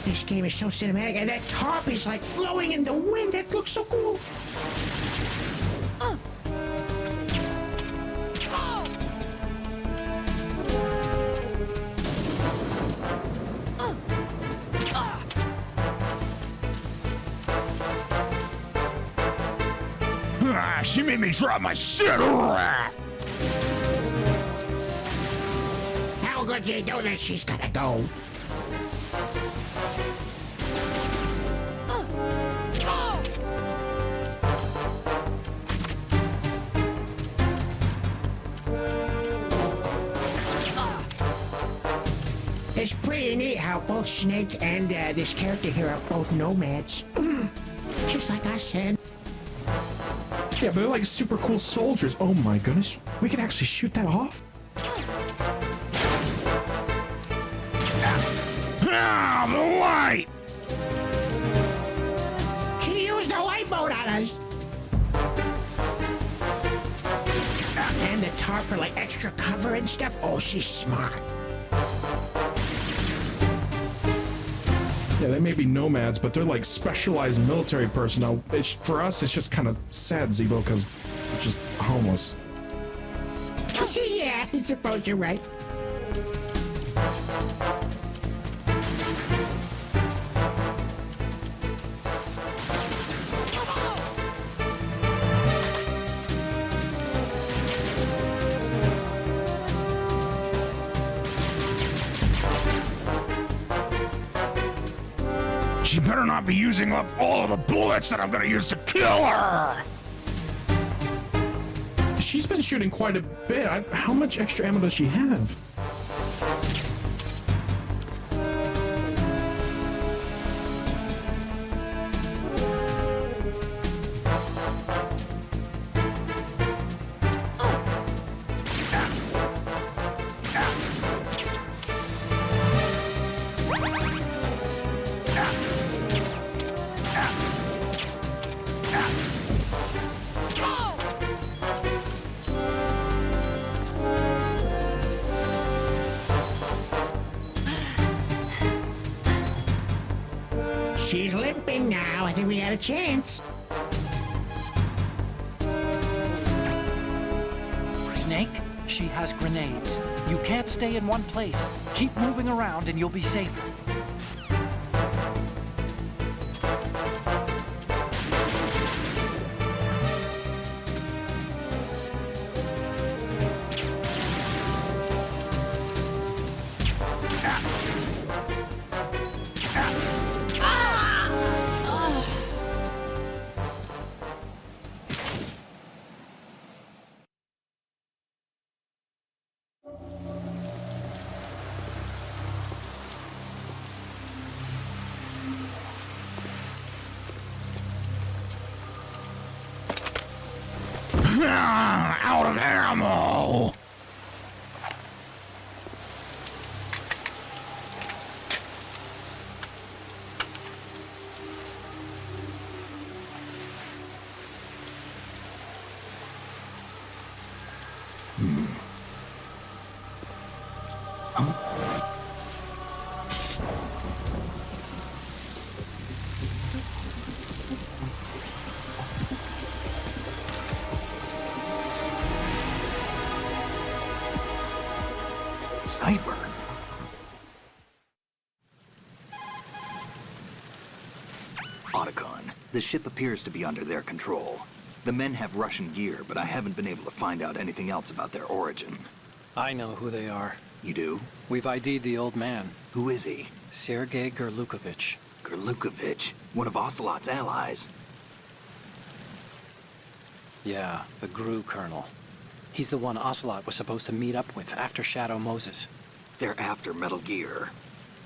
This game is so cinematic, and that tarp is like flowing in the wind. That looks so cool. She made me drop my shit! How could you do this? She's gotta go. It's pretty neat how both Snake and this character here are both nomads. Just like I said. Yeah, but they're like super cool soldiers. Oh my goodness. We can actually shoot that off? Ah, the light! She used a light boat on us. And the tarp for like extra cover and stuff. Oh, she's smart. Yeah, they may be nomads, but they're like specialized military personnel. For us, it's just kind of sad, Zebo, because we're just homeless. Yeah, I suppose you're right. She better not be using up all of the bullets that I'm gonna use to kill her! She's been shooting quite a bit. How much extra ammo does she have? She's limping now. I think we got a chance. Snake, she has grenades. You can't stay in one place. Keep moving around and you'll be safer. Out of ammo! cipher. Otacon, the ship appears to be under their control. The men have Russian gear, but I haven't been able to find out anything else about their origin. I know who they are. You do? We've ID'd the old man, Who is he? Sergei Gerlukovich. Gerlukovich, one of Ocelot's allies. Yeah, the GRU colonel. He's the one Ocelot was supposed to meet up with after Shadow Moses. They're after Metal Gear.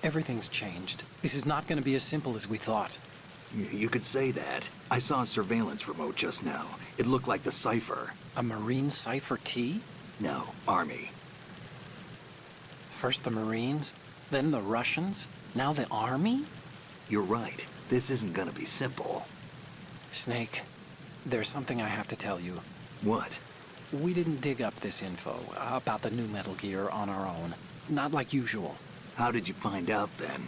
Everything's changed. This is not going to be as simple as we thought. You could say that. I saw a surveillance remote just now. It looked like the cipher. A Marine Cipher T? No, Army. First the Marines, then the Russians, now the Army? You're right. This isn't gonna be simple. Snake, there's something I have to tell you. What? We didn't dig up this info about the new Metal Gear on our own. Not like usual. How did you find out then?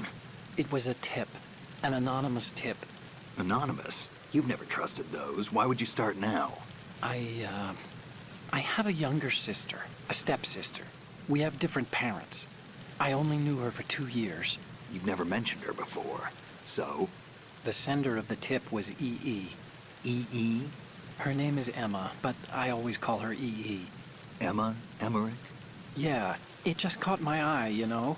It was a tip. An anonymous tip. Anonymous? You've never trusted those. Why would you start now? I have a younger sister, a stepsister. We have different parents. I only knew her for 2 years. You've never mentioned her before. So? The sender of the tip was EE. EE? Her name is Emma, but I always call her EE. Emma? Emmerich? Yeah, it just caught my eye, you know?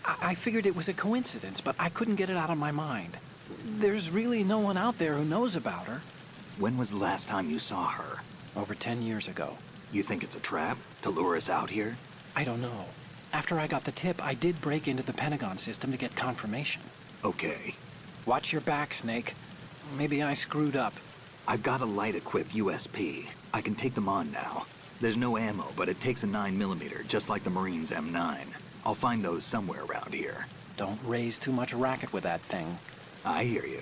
I figured it was a coincidence, but I couldn't get it out of my mind. There's really no one out there who knows about her. When was the last time you saw her? Over 10 years ago. You think it's a trap? To lure us out here? I don't know. After I got the tip, I did break into the Pentagon system to get confirmation. Okay. Watch your back, Snake. Maybe I screwed up. I've got a light-equipped USP. I can take them on now. There's no ammo, but it takes a 9mm, just like the Marines' M9. I'll find those somewhere around here. Don't raise too much racket with that thing. I hear you.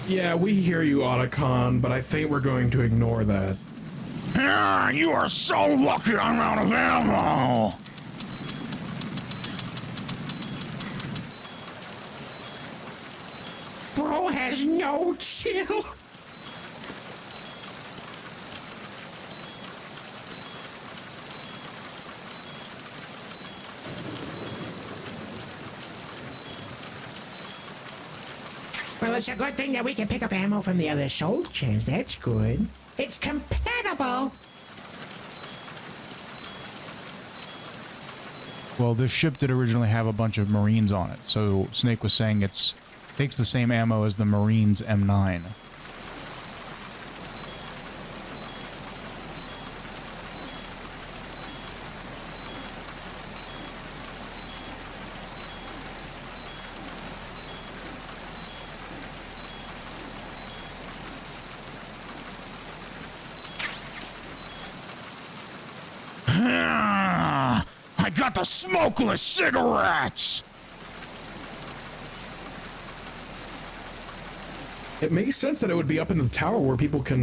Yeah, we hear you, Otacon, but I think we're going to ignore that. Ah, you are so lucky I'm out of ammo! Bro has no chill. Well, it's a good thing that we can pick up ammo from the other soldiers. That's good. It's compatible. Well, this ship did originally have a bunch of Marines on it, so Snake was saying it takes the same ammo as the Marines' M9. I got the smokeless cigarettes! It makes sense that it would be up in the tower where people can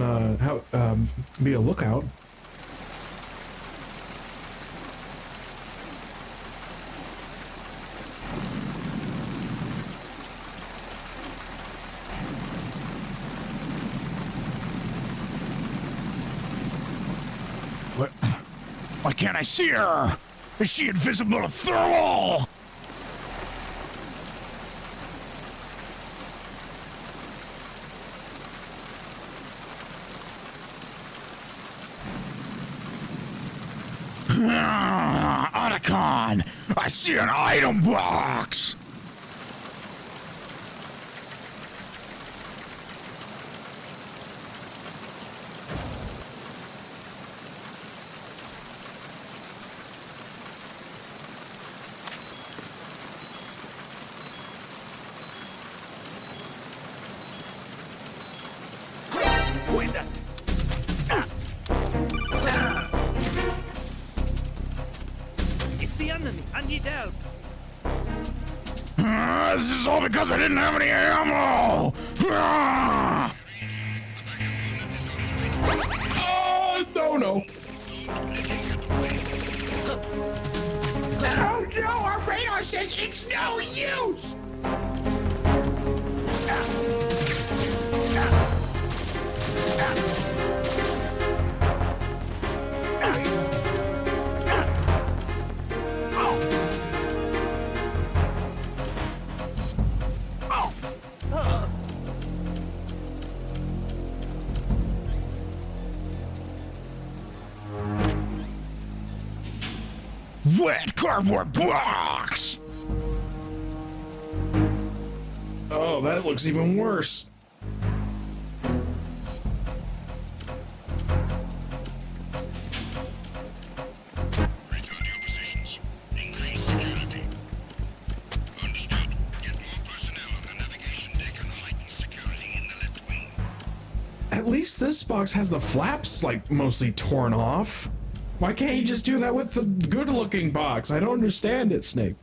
be a lookout. What? Why can't I see her? Is she invisible to thermal? Otacon! I see an item box! It's the enemy. I need help. This is all because I didn't have any ammo! No. Oh no, our radar says it's no use! Wet cardboard box! Oh, that looks even worse. Return to your positions. Increase security. Understood. Get more personnel on the navigation deck and heighten security in the left wing. At least this box has the flaps, like, mostly torn off. Why can't you just do that with the good-looking box? I don't understand it, Snake.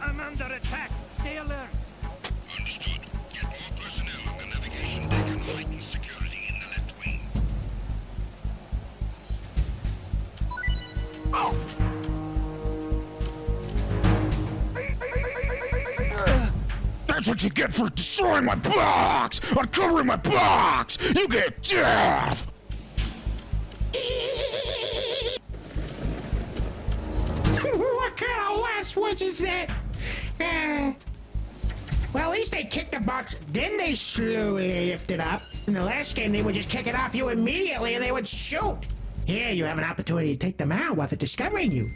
I'm under attack. Stay alert. Understood. Get more personnel on the navigation deck and heighten security in the left wing. That's what you get for destroying my box! Uncovering my box! You get death! What kind of last words is that? Well, at least they kicked the box, then they slowly lift it up. In the last game, they would just kick it off you immediately and they would shoot. Here, you have an opportunity to take them out without discovering you.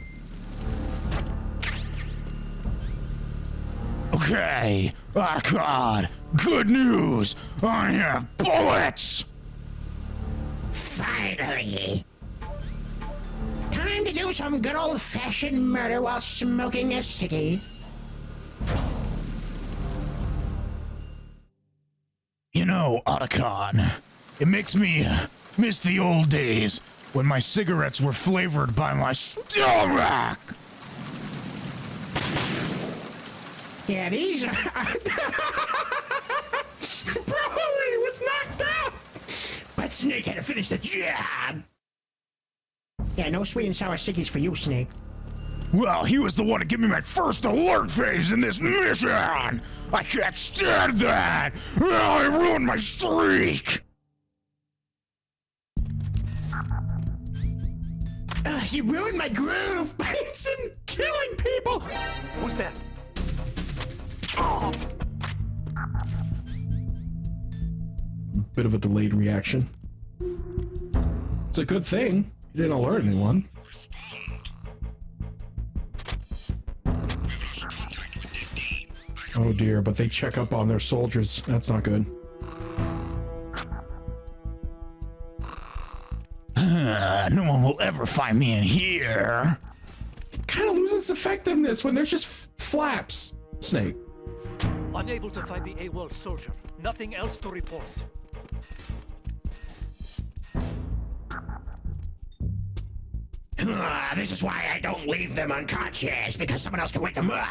Okay, oh god, good news! I have bullets! Finally. Time to do some good old-fashioned murder while smoking a ciggy. You know, Otacon, it makes me miss the old days when my cigarettes were flavored by my stomach! Yeah, these are... Probably was knocked out! But Snake had to finish the job! Yeah, no sweet and sour ciggies for you, Snake. Well, he was the one to give me my first alert phase in this mission! I can't stand that! Oh, I ruined my streak! You ruined my groove by killing people! Who's that? Bit of a delayed reaction. It's a good thing. You didn't alert anyone. Oh dear, but they check up on their soldiers. That's not good. No one will ever find me in here. It kind of loses effectiveness when there's just flaps. Snake. Unable to find the AWOL soldier. Nothing else to report. This is why I don't leave them unconscious, because someone else can wake them up.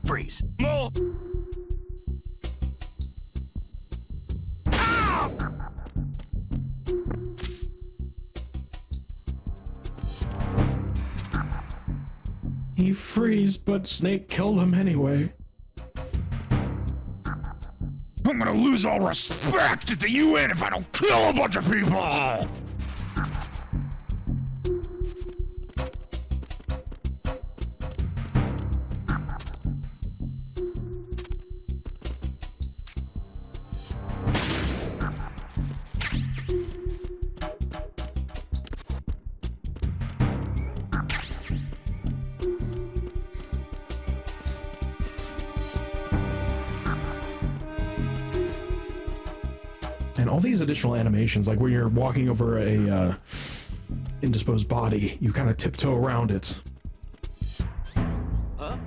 Freeze. No! He freeze, but Snake killed him anyway. I'm gonna lose all respect at the UN if I don't kill a bunch of people! And all these additional animations, like when you're walking over indisposed body. You kind of tiptoe around it. Huh?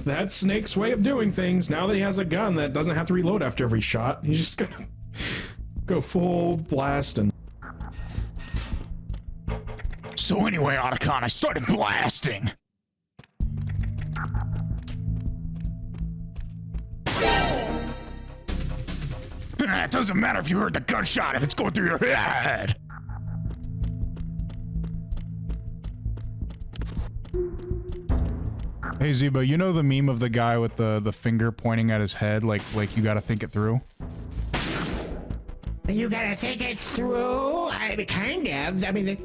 That's Snake's way of doing things. Now that he has a gun that doesn't have to reload after every shot, he's just gonna go full blast and... So anyway, Otacon, I started blasting. It doesn't matter if you heard the gunshot if it's going through your head. Hey Zeba, you know the meme of the guy with the finger pointing at his head, like you gotta think it through? You gotta think it through? I mean, kind of. I mean, yeah,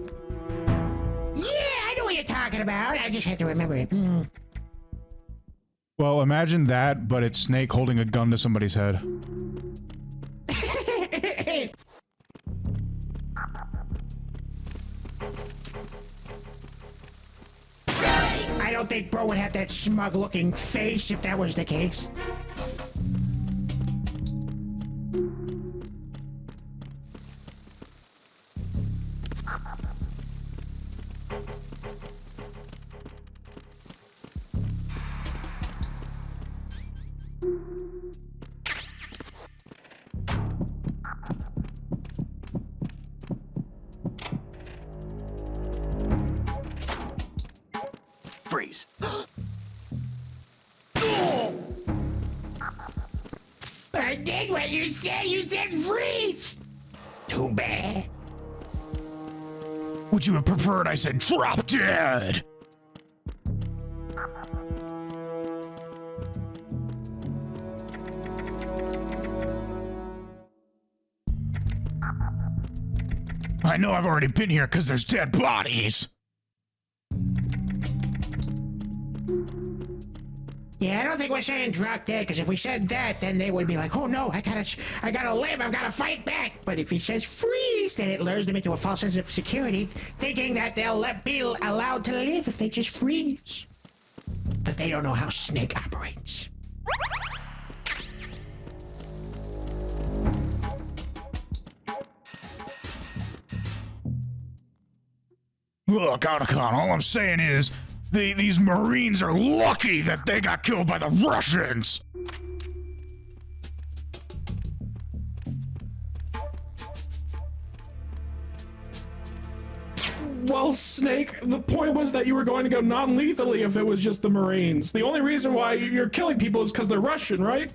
I know what you're talking about. I just have to remember it. Well, imagine that, but it's Snake holding a gun to somebody's head. I don't think Bro would have that smug-looking face if that was the case. Freeze. I did what you said. You said freeze. Too bad. Would you have preferred I said drop dead? I know I've already been here because there's dead bodies. Yeah, I don't think we're saying drop dead, because if we said that, then they would be like, oh no, I gotta live, I've gotta fight back. But if he says freeze, then it lures them into a false sense of security, thinking that they'll be allowed to live if they just freeze. But they don't know how Snake operates. Look, Otacon, all I'm saying is, these Marines are lucky that they got killed by the Russians! Well, Snake, the point was that you were going to go non-lethally if it was just the Marines. The only reason why you're killing people is because they're Russian, right?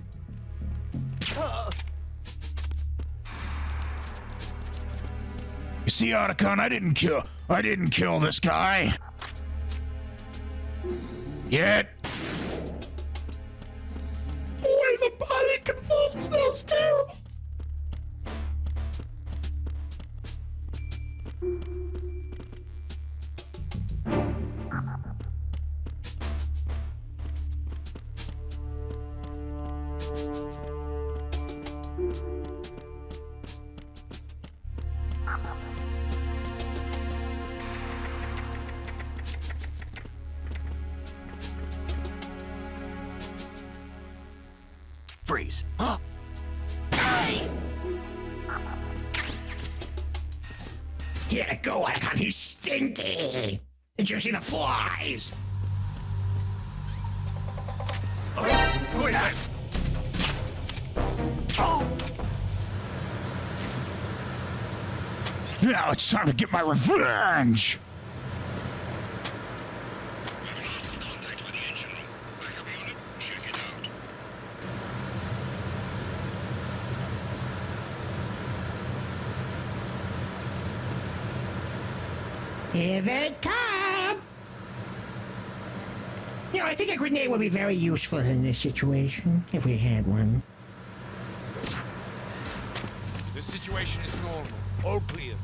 You see, Otacon, I didn't kill this guy. Yet. Boy, the body convulsed. That was terrible. Freeze. He had to go, Otacon. He's stinky. Did you see the flies? Who is that? Now it's time to get my revenge! We've lost contact with the engine room. Backup unit, check it out. Here they come. You know, I think a grenade would be very useful in this situation, if we had one. The situation is normal. All clear.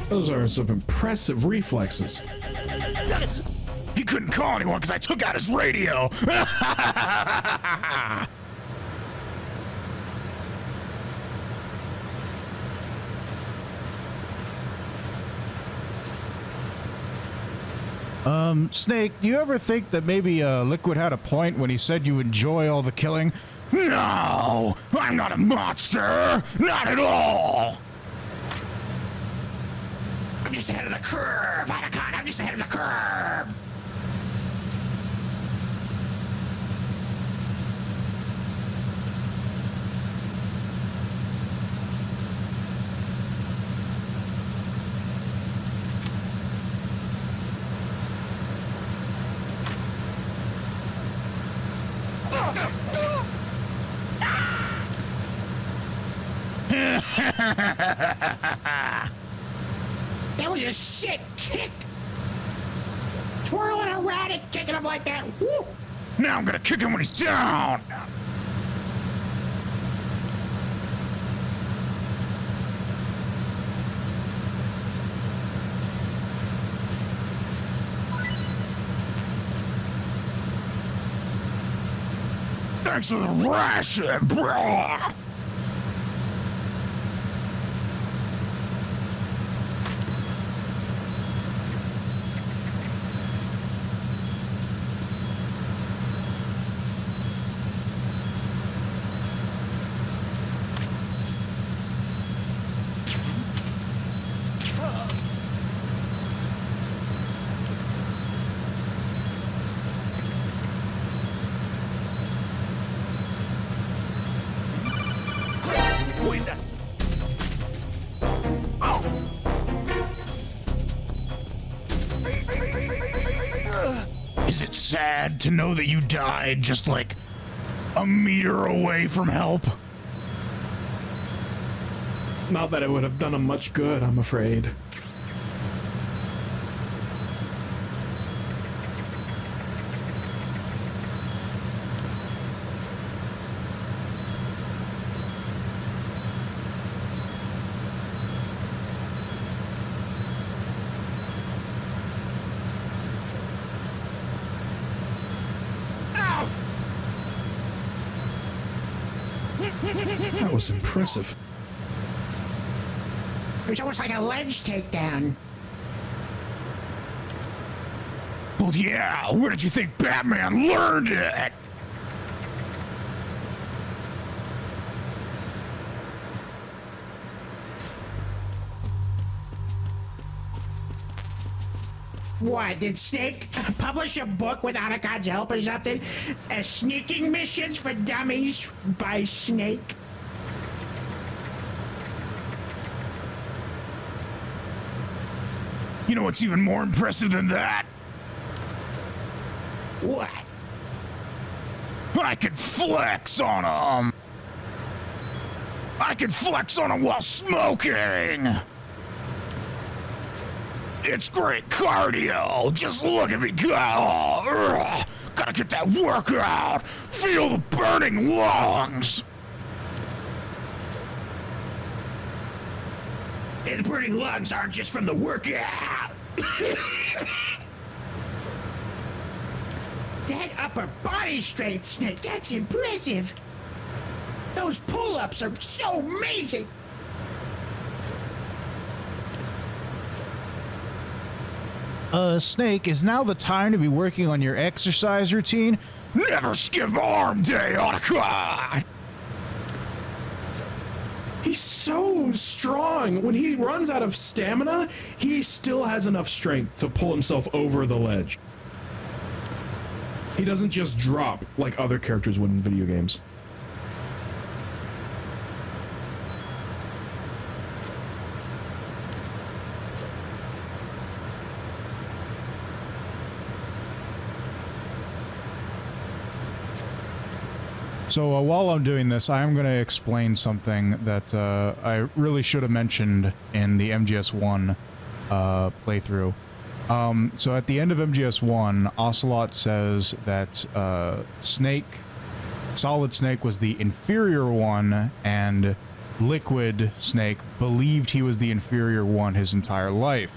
Those are some impressive reflexes. He couldn't call anyone because I took out his radio. Snake, do you ever think that maybe Liquid had a point when he said you enjoy all the killing? No, I'm not a monster, not at all. I'm just ahead of the curve, Otacon. I'm just ahead of the curve. That was a sick kick. Twirling erratic, kicking him like that. Woo. Now I'm gonna kick him when he's down. Thanks for the ration, brah. Is it sad to know that you died just like a meter away from help? Not that it would have done him much good, I'm afraid. That was impressive. It was almost like a ledge takedown. Well, yeah, where did you think Batman learned it? What, did Snake publish a book without Otacon's help or something? Sneaking missions for dummies by Snake? You know what's even more impressive than that? What? I can flex on him. I can flex on him while smoking. It's great cardio. Just look at me go. Ugh. Gotta get that workout. Feel the burning lungs. And the burning lungs aren't just from the workout. That upper body strength, Snake, that's impressive. Those pull-ups are so amazing. Snake, is now the time to be working on your exercise routine? Never skip arm day, Otacon! He's so strong. When he runs out of stamina, he still has enough strength to pull himself over the ledge. He doesn't just drop like other characters would in video games. So while I'm doing this, I am going to explain something that I really should have mentioned in the MGS1 playthrough. So at the end of MGS1, Ocelot says that Solid Snake was the inferior one, and Liquid Snake believed he was the inferior one his entire life.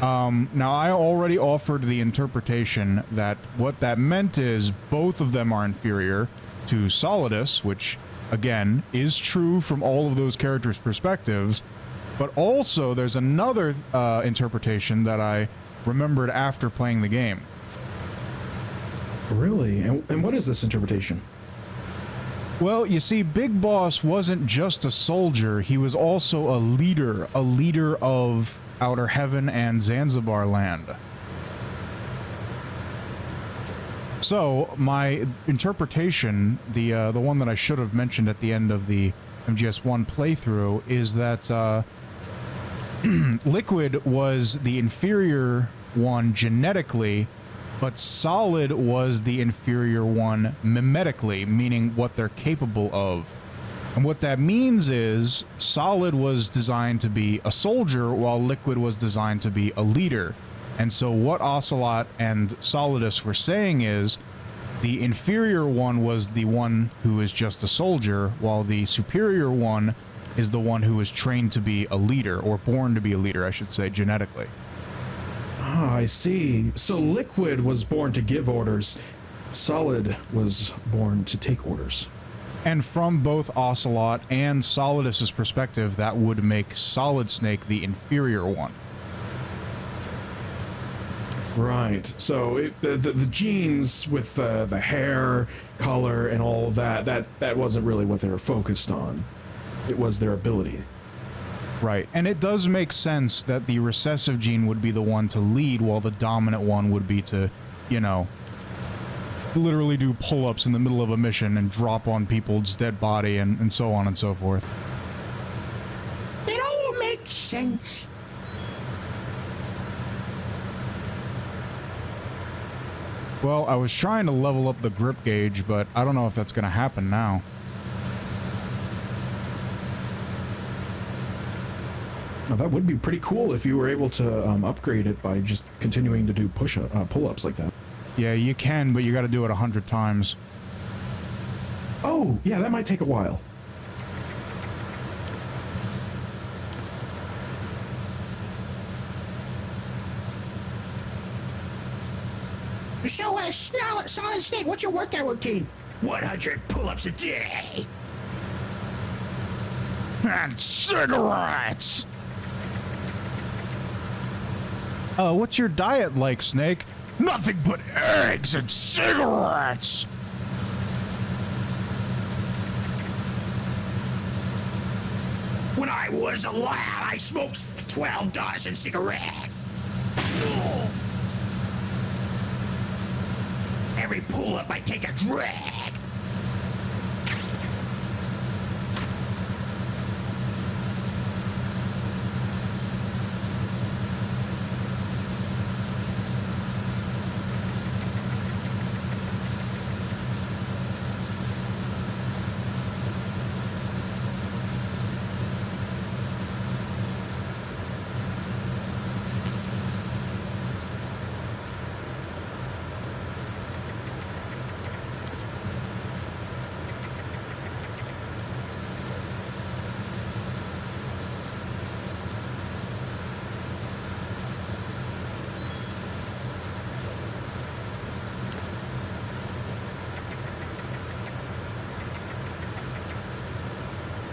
Now, I already offered the interpretation that what that meant is both of them are inferior to Solidus, which, again, is true from all of those characters' perspectives, but also there's another interpretation that I remembered after playing the game. Really? And what is this interpretation? Well, you see, Big Boss wasn't just a soldier, he was also a leader of Outer Heaven and Zanzibar land. So, my interpretation, the one that I should have mentioned at the end of the MGS1 playthrough, is that Liquid was the inferior one genetically, but Solid was the inferior one mimetically, meaning what they're capable of. And what that means is Solid was designed to be a soldier, while Liquid was designed to be a leader. And so what Ocelot and Solidus were saying is the inferior one was the one who is just a soldier, while the superior one is the one who is trained to be a leader, or born to be a leader, I should say, genetically. Ah, I see. So Liquid was born to give orders. Solid was born to take orders. And from both Ocelot and Solidus's perspective, that would make Solid Snake the inferior one. Right. So the genes with the hair, color, and all of that wasn't really what they were focused on. It was their ability. Right. And it does make sense that the recessive gene would be the one to lead, while the dominant one would be to, you know, literally do pull-ups in the middle of a mission and drop on people's dead body and so on and so forth. It all makes sense. Well, I was trying to level up the grip gauge, but I don't know if that's going to happen now. Now, that would be pretty cool if you were able to upgrade it by just continuing to do pull-ups like that. Yeah, you can, but you got to do it 100 times. Oh, yeah, that might take a while. So, Solid Snake, what's your workout routine? 100 pull-ups a day. And cigarettes! What's your diet like, Snake? Nothing but eggs and cigarettes! When I was a lad, I smoked 12 dozen cigarettes. Every pull-up, I take a drag.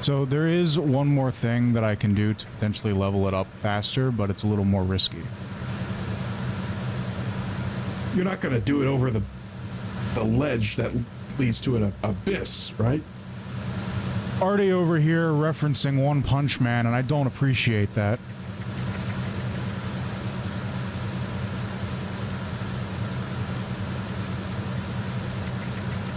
So there is one more thing that I can do to potentially level it up faster, but it's a little more risky. You're not going to do it over the ledge that leads to an abyss, right? Artie over here referencing One Punch Man, and I don't appreciate that.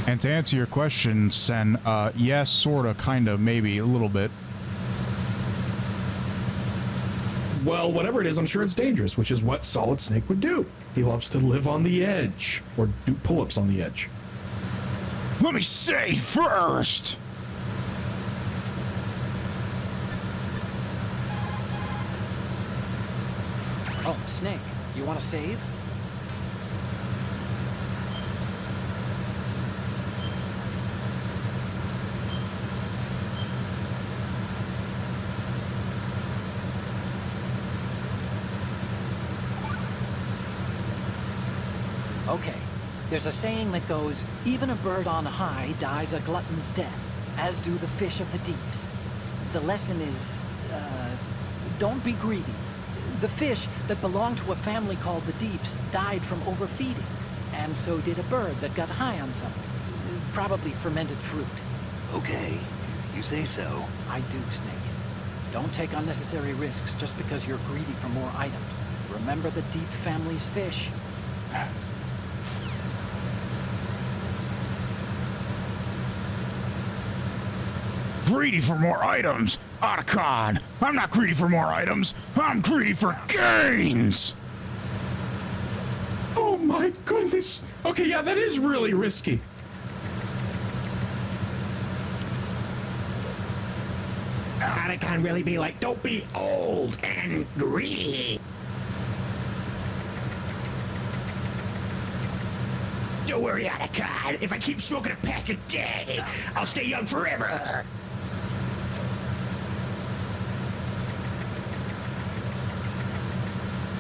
And to answer your question, Sen, yes, sorta, kinda, maybe, a little bit. Well, whatever it is, I'm sure it's dangerous, which is what Solid Snake would do. He loves to live on the edge, or do pull-ups on the edge. Let me say first! Oh, Snake, you want to save? Okay, there's a saying that goes, even a bird on high dies a glutton's death, as do the fish of the deeps. The lesson is, don't be greedy. The fish that belonged to a family called the Deeps died from overfeeding, and so did a bird that got high on something. Probably fermented fruit. Okay, you say so. I do, Snake. Don't take unnecessary risks just because you're greedy for more items. Remember the Deep family's fish. Greedy for more items? Otacon, I'm not greedy for more items. I'm greedy for gains! Oh my goodness. Okay, yeah, that is really risky. Otacon really be like, don't be old and greedy. Don't worry, Otacon. If I keep smoking a pack a day, I'll stay young forever.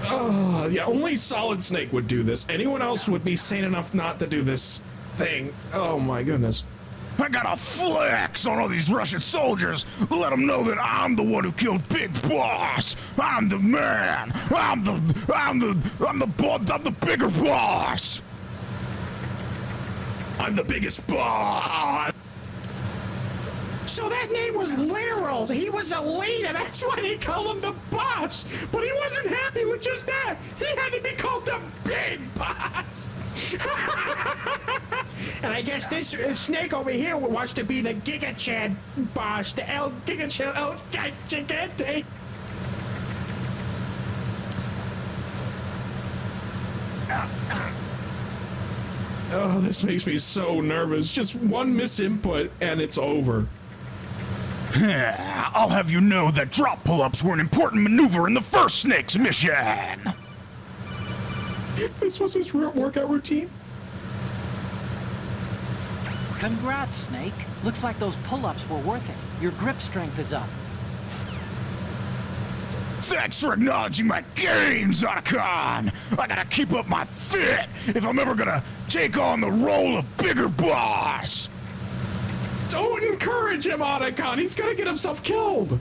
Oh, yeah, only Solid Snake would do this. Anyone else would be sane enough not to do this thing. Oh my goodness. I gotta flex on all these Russian soldiers. Let them know that I'm the one who killed Big Boss. I'm the man. I'm the bigger boss. I'm the biggest boss. So that name was literal. He was a leader. That's why they call him the boss. But he wasn't happy with just that. He had to be called the big boss. And I guess this snake over here wants to be the Giga Chad boss. The El Giga Chad El Gigante. Oh, this makes me so nervous. Just one misinput and it's over. I'll have you know that drop pull-ups were an important maneuver in the first Snake's mission. This was his workout routine. Congrats, Snake. Looks like those pull-ups were worth it. Your grip strength is up. Thanks for acknowledging my gains, Otacon! I gotta keep up my fit if I'm ever gonna take on the role of bigger boss! Don't encourage him, Otacon! He's gonna get himself killed!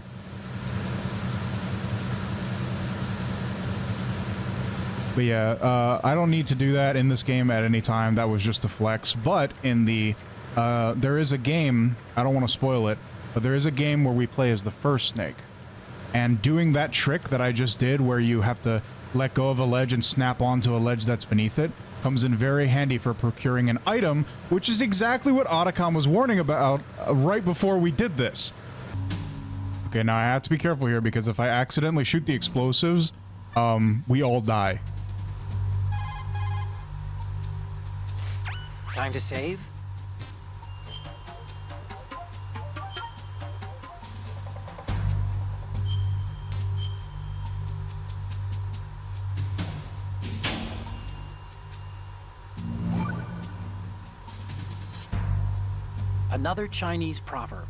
But yeah, I don't need to do that in this game at any time. That was just a flex. But in the, there is a game, I don't want to spoil it, but there is a game where we play as the first Snake. And doing that trick that I just did, where you have to let go of a ledge and snap onto a ledge that's beneath it, comes in very handy for procuring an item, which is exactly what Otacon was warning about right before we did this. Okay, now I have to be careful here, because if I accidentally shoot the explosives, we all die. Time to save? Another Chinese proverb.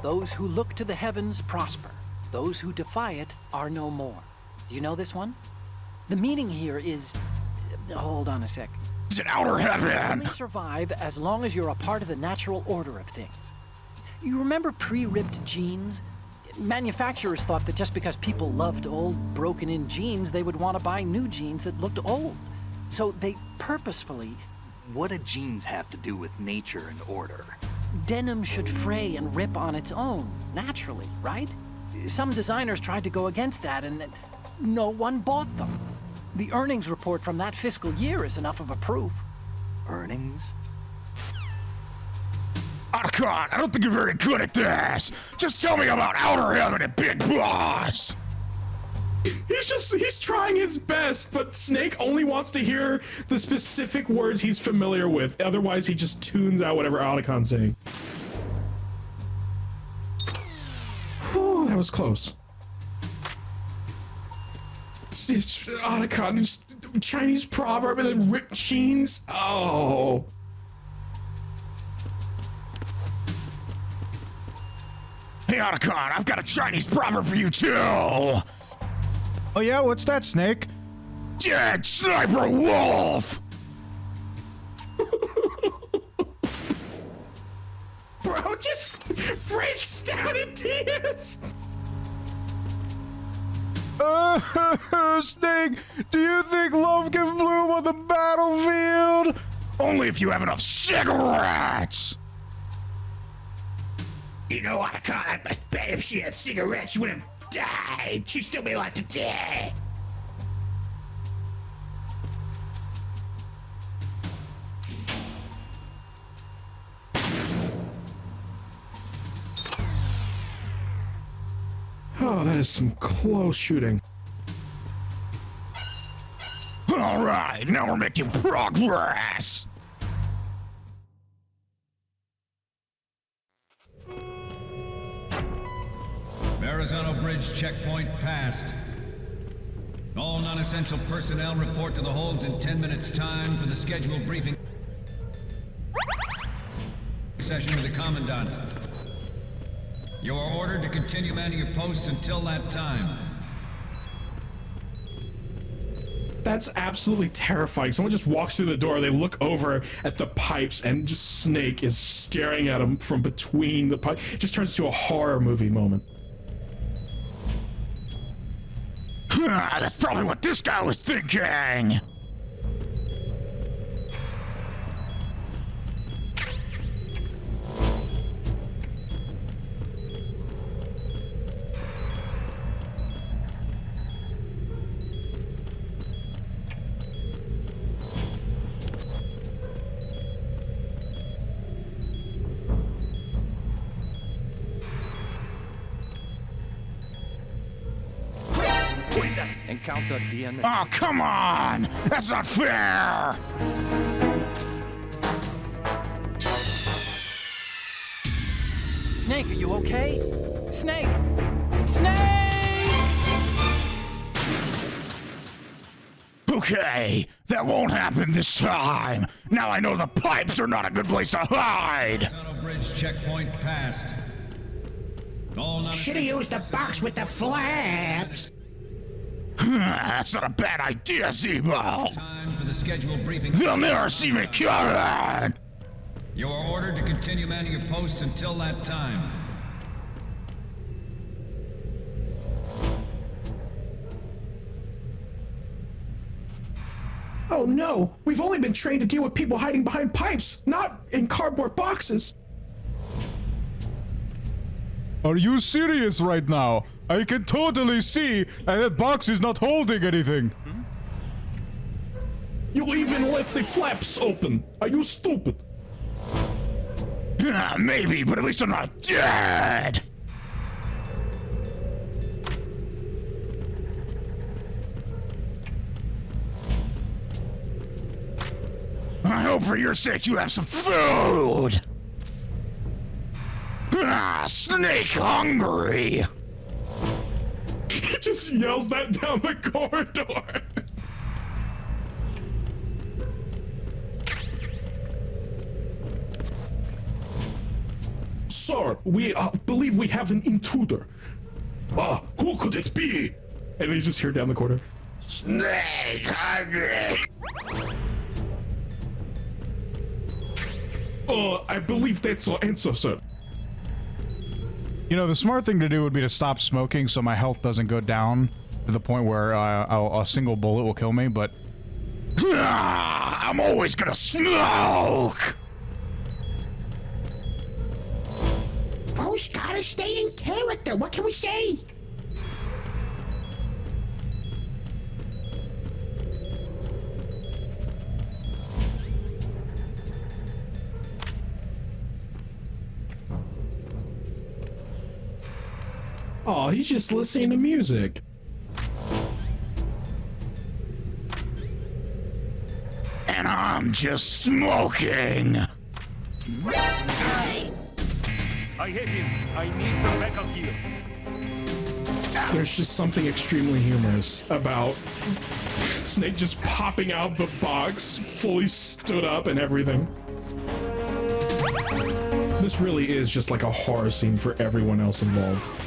Those who look to the heavens prosper. Those who defy it are no more. Do you know this one? The meaning here is... Hold on a sec. It's an outer heaven! You only survive as long as you're a part of the natural order of things. You remember pre-ripped jeans? Manufacturers thought that just because people loved old, broken-in jeans, they would want to buy new jeans that looked old. So they purposefully... What do jeans have to do with nature and order? Denim should fray and rip on its own, naturally, right? Some designers tried to go against that, and no one bought them. The earnings report from that fiscal year is enough of a proof. Earnings? Otacon, I don't think you're very good at this! Just tell me about Outer Heaven and Big Boss! He's trying his best, but Snake only wants to hear the specific words he's familiar with. Otherwise, he just tunes out whatever Otacon's saying. Whew, that was close. It's Otacon, just Chinese proverb and then ripped jeans. Oh. Hey Otacon, I've got a Chinese proverb for you too! Oh yeah, what's that, Snake? Dead Sniper Wolf! bro just breaks down in tears. Snake, do you think love can bloom on the battlefield? Only if you have enough cigarettes. You know what? I bet if she had cigarettes, she would have died. She'd still be alive today. Oh, that is some close shooting. All right, now we're making progress. Verrazano Bridge checkpoint passed. All non-essential personnel report to the holds in 10 minutes' time for the scheduled briefing session with the Commandant. You are ordered to continue manning your posts until that time. That's absolutely terrifying. Someone just walks through the door, they look over at the pipes, and just Snake is staring at them from between the pipes. It just turns into a horror movie moment. That's probably what this guy was thinking. Encounter DNA. Oh, come on! That's not fair! Snake, are you okay? Snake! Snake! Okay, that won't happen this time. Now I know the pipes are not a good place to hide. Verrazano Bridge checkpoint passed. All Should have used the box with the flaps. That's not a bad idea, Zebo. time for the scheduled briefing. They'll never see me coming. You are ordered to continue manning your posts until that time. Oh no, we've only been trained to deal with people hiding behind pipes, not in cardboard boxes. Are you serious right now? I can totally see that box is not holding anything. You even left the flaps open. Are you stupid? Maybe, but at least I'm not dead. I hope for your sake you have some food. Snake hungry. He just yells that down the corridor. Sir, we believe we have an intruder. Who could it be? And he's just here down the corridor. Snake hungry. I believe that's our answer, sir. You know, the smart thing to do would be to stop smoking so my health doesn't go down to the point where a single bullet will kill me, but... I'm always gonna smoke! Bro's gotta stay in character. What can we say? Oh, he's just listening to music. And I'm just smoking. I hit him. I need some backup here. There's just something extremely humorous about Snake just popping out the box, fully stood up and everything. This really is just like a horror scene for everyone else involved.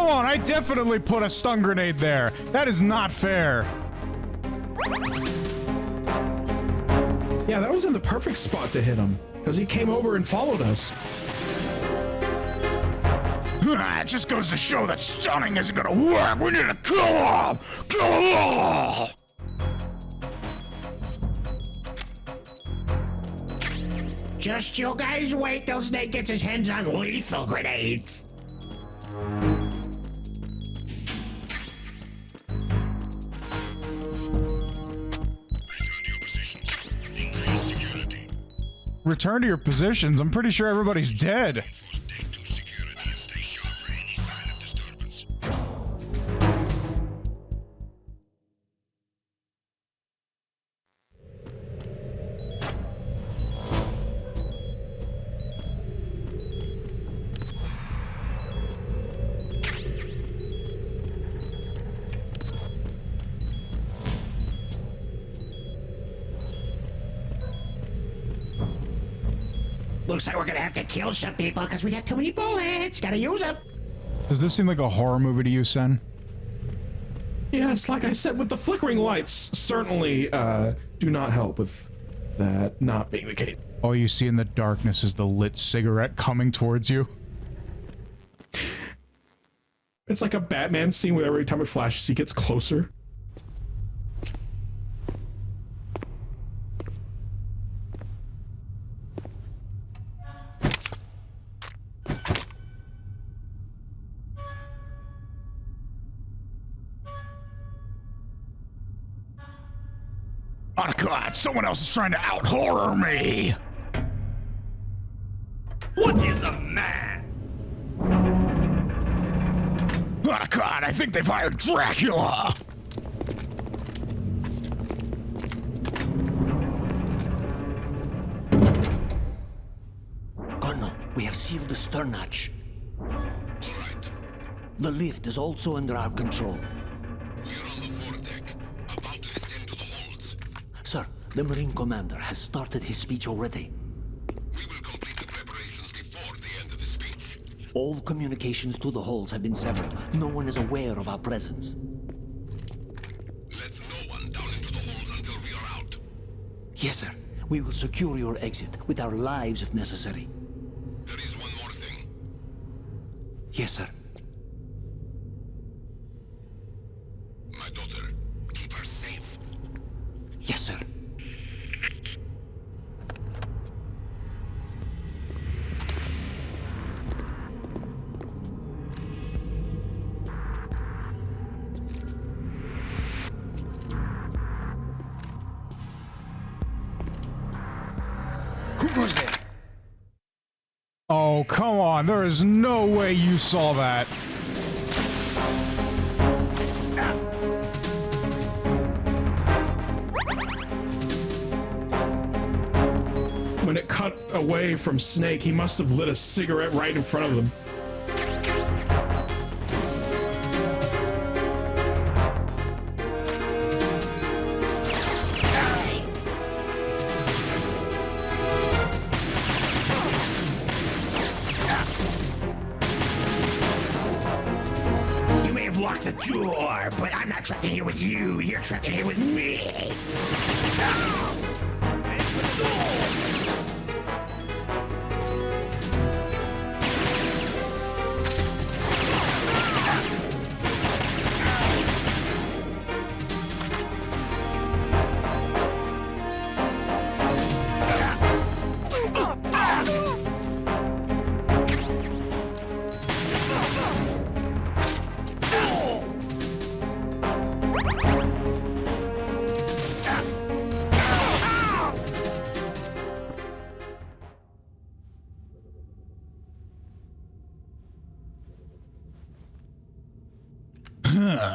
come on, I definitely put a stun grenade there. That is not fair. Yeah, that was in the perfect spot to hit him, because he came over and followed us. It just goes to show that stunning isn't gonna work. We need to kill him! Kill them all! Just you guys wait till Snake gets his hands on lethal grenades. Return to your positions. I'm pretty sure everybody's dead. Looks like we're gonna have to kill some people because we got too many bullets. Gotta use them. Does this seem like a horror movie to you, Sen? Yes, like I said, with the flickering lights, certainly do not help with that not being the case. All you see in the darkness is the lit cigarette coming towards you. It's like a Batman scene where every time it flashes, he gets closer. Oh God, someone else is trying to out-horror me! What is a man? Oh God, I think they've hired Dracula! Colonel, we have sealed the stern hatch. All right. The lift is also under our control. We're on the foredeck, about to descend to the holds. Sir, the Marine Commander has started his speech already. We will complete the preparations before the end of the speech. All communications to the holds have been severed. No one is aware of our presence. Let no one down into the holds until we are out. Yes, sir. We will secure your exit with our lives if necessary. There is one more thing. Yes, sir. My daughter, keep her safe. Yes, sir. Who goes there? Oh, come on, there is no way you saw that. When it cut away from Snake, he must have lit a cigarette right in front of them. You may have locked the door, but I'm not trapped in here with you. You're trapped in here with me.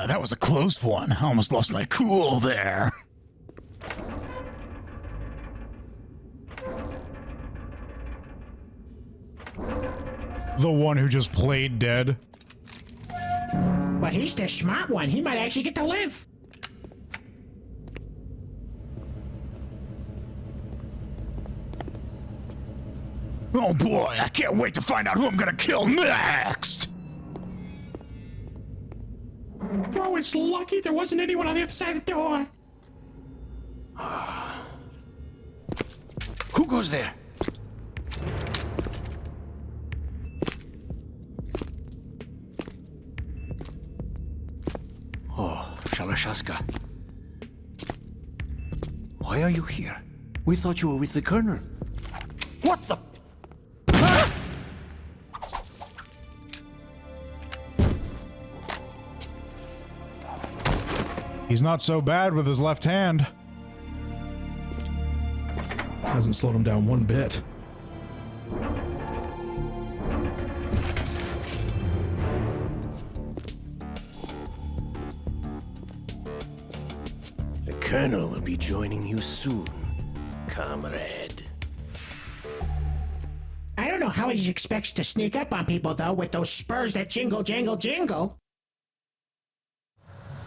That was a close one. I almost lost my cool there. The one who just played dead. But he's the smart one. He might actually get to live. Oh boy, I can't wait to find out who I'm gonna kill next! it's lucky there wasn't anyone on the other side of the door. Who goes there? Oh, Shalashaska. Why are you here? We thought you were with the Colonel. What the? He's not so bad with his left hand. Hasn't slowed him down one bit. The Colonel will be joining you soon, comrade. I don't know how he expects to sneak up on people, though, with those spurs that jingle, jangle, jingle.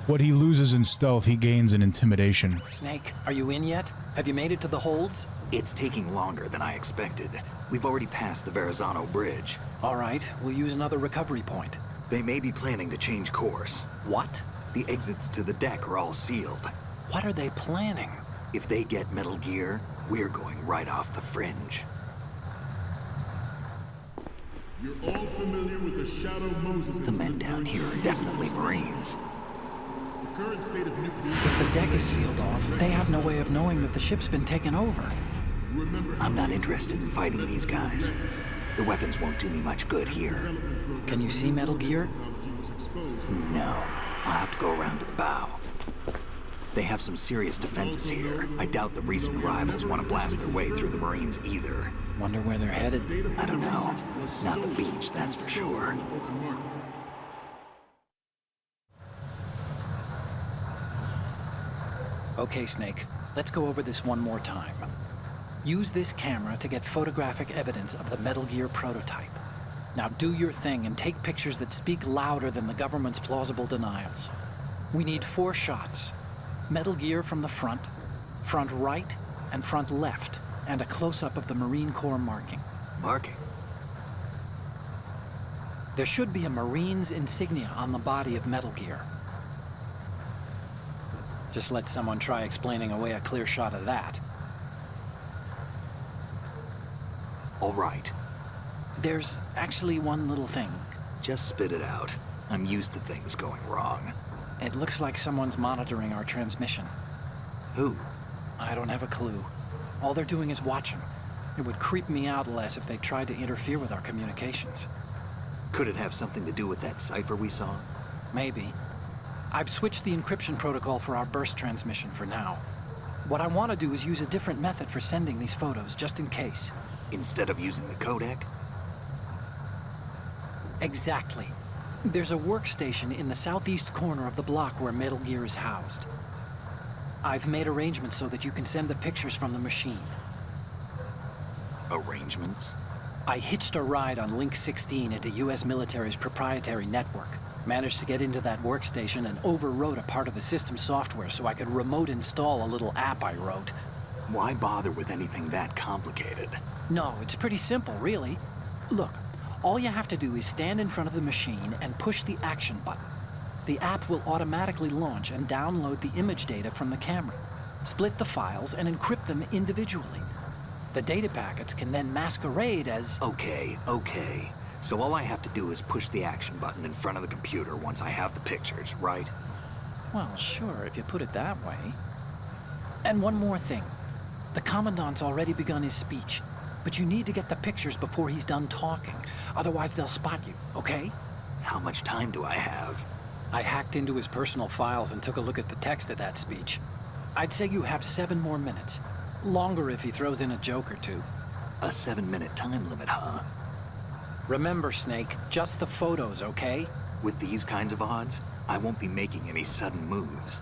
What he loses in stealth, he gains in intimidation. Snake, are you in yet? Have you made it to the holds? It's taking longer than I expected. We've already passed the Verrazano Bridge. All right, we'll use another recovery point. They may be planning to change course. What? The exits to the deck are all sealed. What are they planning? If they get Metal Gear, we're going right off the fringe. You're all familiar with the Shadow Moses. The men down here are definitely Marines. The current state of nuclear. If the deck is sealed off, they have no way of knowing that the ship's been taken over. I'm not interested in fighting these guys. The weapons won't do me much good here. Can you see Metal Gear? No. I'll have to go around to the bow. They have some serious defenses here. I doubt the recent arrivals want to blast their way through the Marines either. Wonder where they're headed? I don't know. Not the beach, that's for sure. Okay, Snake. Let's go over this one more time. Use this camera to get photographic evidence of the Metal Gear prototype. Now do your thing and take pictures that speak louder than the government's plausible denials. We need 4 shots. Metal Gear from the front right, and front left, and a close-up of the Marine Corps marking. Marking? There should be a Marine's insignia on the body of Metal Gear. Just let someone try explaining away a clear shot of that. All right. There's actually one little thing. Just spit it out. I'm used to things going wrong. It looks like someone's monitoring our transmission. Who? I don't have a clue. All they're doing is watching. It would creep me out less if they tried to interfere with our communications. Could it have something to do with that cipher we saw? Maybe. I've switched the encryption protocol for our burst transmission for now. What I want to do is use a different method for sending these photos, just in case. Instead of using the codec? Exactly. There's a workstation in the southeast corner of the block where Metal Gear is housed. I've made arrangements so that you can send the pictures from the machine. Arrangements? I hitched a ride on Link 16 into US military's proprietary network. Managed to get into that workstation and overwrote a part of the system software so I could remote install a little app I wrote. Why bother with anything that complicated? No, it's pretty simple, really. Look, all you have to do is stand in front of the machine and push the action button. The app will automatically launch and download the image data from the camera, split the files, and encrypt them individually. The data packets can then masquerade as... Okay. So all I have to do is push the action button in front of the computer once I have the pictures, right? Well, sure, if you put it that way. And one more thing. The Commandant's already begun his speech, but you need to get the pictures before he's done talking. Otherwise, they'll spot you, okay? How much time do I have? I hacked into his personal files and took a look at the text of that speech. I'd say you have 7 more minutes. Longer if he throws in a joke or two. A 7-minute time limit, huh? Remember, Snake, just the photos, okay? With these kinds of odds, I won't be making any sudden moves.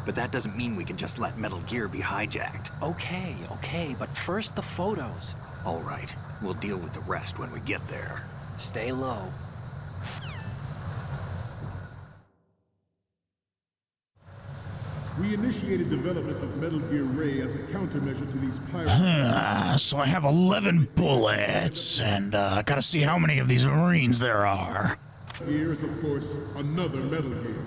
But that doesn't mean we can just let Metal Gear be hijacked. Okay, but first the photos. All right, we'll deal with the rest when we get there. Stay low. We initiated development of Metal Gear Ray as a countermeasure to these pirates. So I have 11 bullets, and I gotta see how many of these Marines there are. Gear is, of course, another Metal Gear.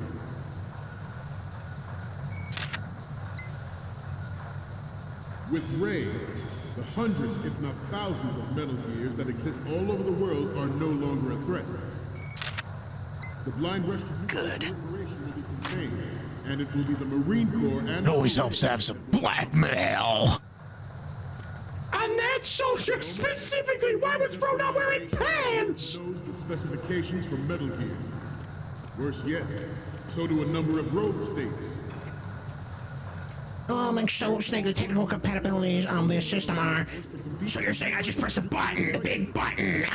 With Ray, the hundreds, if not thousands, of Metal Gears that exist all over the world are no longer a threat. The blind rush to nuclear proliferation will be contained, and it will be the Marine Corps and... It always helps to have some blackmail. And that soldier specifically, why was Bro not wearing pants? ...knows the specifications for Metal Gear. Worse yet, so do a number of rogue states. And so, Snake, the technical compatibilities on this system are... So you're saying I just press the button, the big button?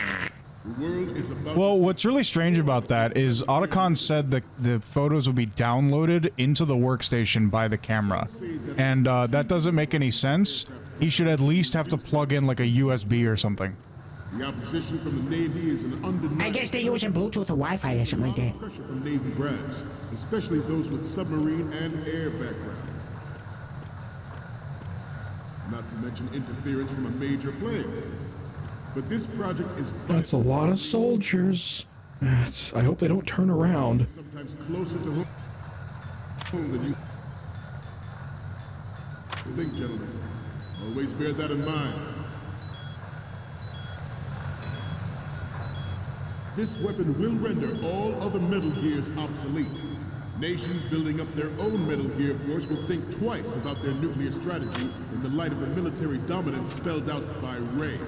The world is about... Well, what's really strange about that is Otacon said that the photos will be downloaded into the workstation by the camera. And that doesn't make any sense. He should at least have to plug in like a USB or something. The opposition from the Navy is an undeniable... I guess they're using Bluetooth or Wi-Fi or something like that. ...pressure from Navy brass, especially those with submarine and air background. Not to mention interference from a major player. But this project is... That's a lot of soldiers. I hope they don't turn around. Sometimes closer to home than you think, gentlemen. Always bear that in mind. This weapon will render all other Metal Gears obsolete. Nations building up their own Metal Gear force will think twice about their nuclear strategy in the light of the military dominance spelled out by Ray.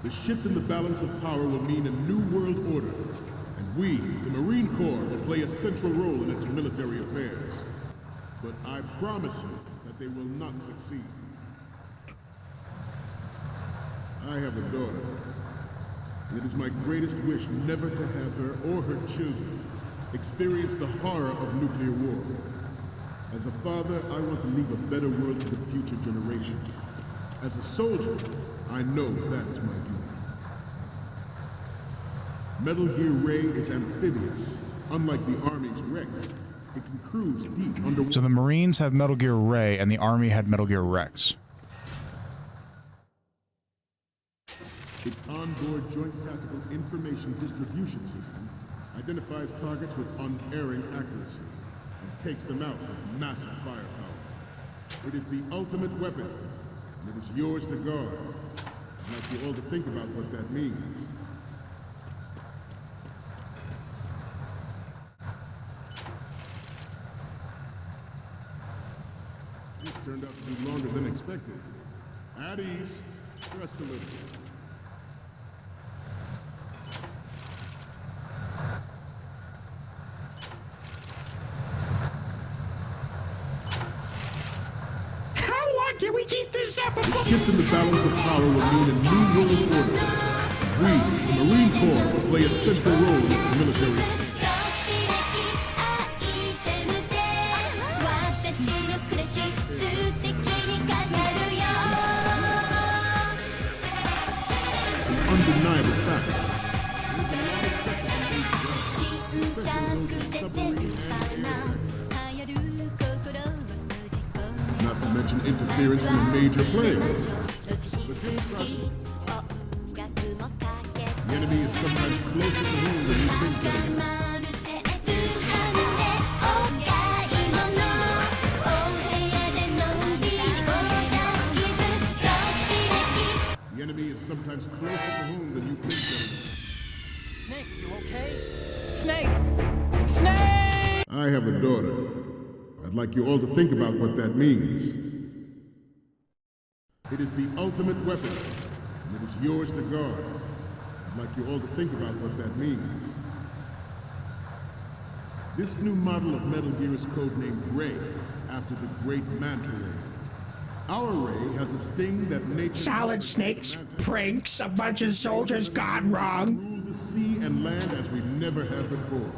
The shift in the balance of power will mean a new world order, and we, the Marine Corps, will play a central role in its military affairs. But I promise you that they will not succeed. I have a daughter, and it is my greatest wish never to have her or her children experience the horror of nuclear war. As a father, I want to leave a better world for the future generation. As a soldier, I know that is my duty. Metal Gear Ray is amphibious. Unlike the Army's Rex, it can cruise deep underwater. So the Marines have Metal Gear Ray, and the Army had Metal Gear Rex. Its onboard Joint Tactical Information Distribution System identifies targets with unerring accuracy and takes them out with massive firepower. It is the ultimate weapon, and it is yours to guard. I'd like you all to think about what that means. This turned out to be longer than expected. At ease, rest a little. Can we keep this up before... The shift in the balance of power will mean a new world order. We, the Marine Corps, will play a central role in its military. An undeniable fact. Not to mention interference from a major player. The enemy is sometimes closer to home than you think, gentlemen. The enemy is sometimes closer to home than you think, gentlemen. Snake, you okay? Snake! Snake! I have a daughter. I'd like you all to think about what that means. It is the ultimate weapon, and it is yours to guard. I'd like you all to think about what that means. This new model of Metal Gear is codenamed Ray, after the great Manta Ray. Our Ray has a sting that nature... Solid Snake's pranks a bunch of soldiers gone wrong. Rule the sea and land as we never have before.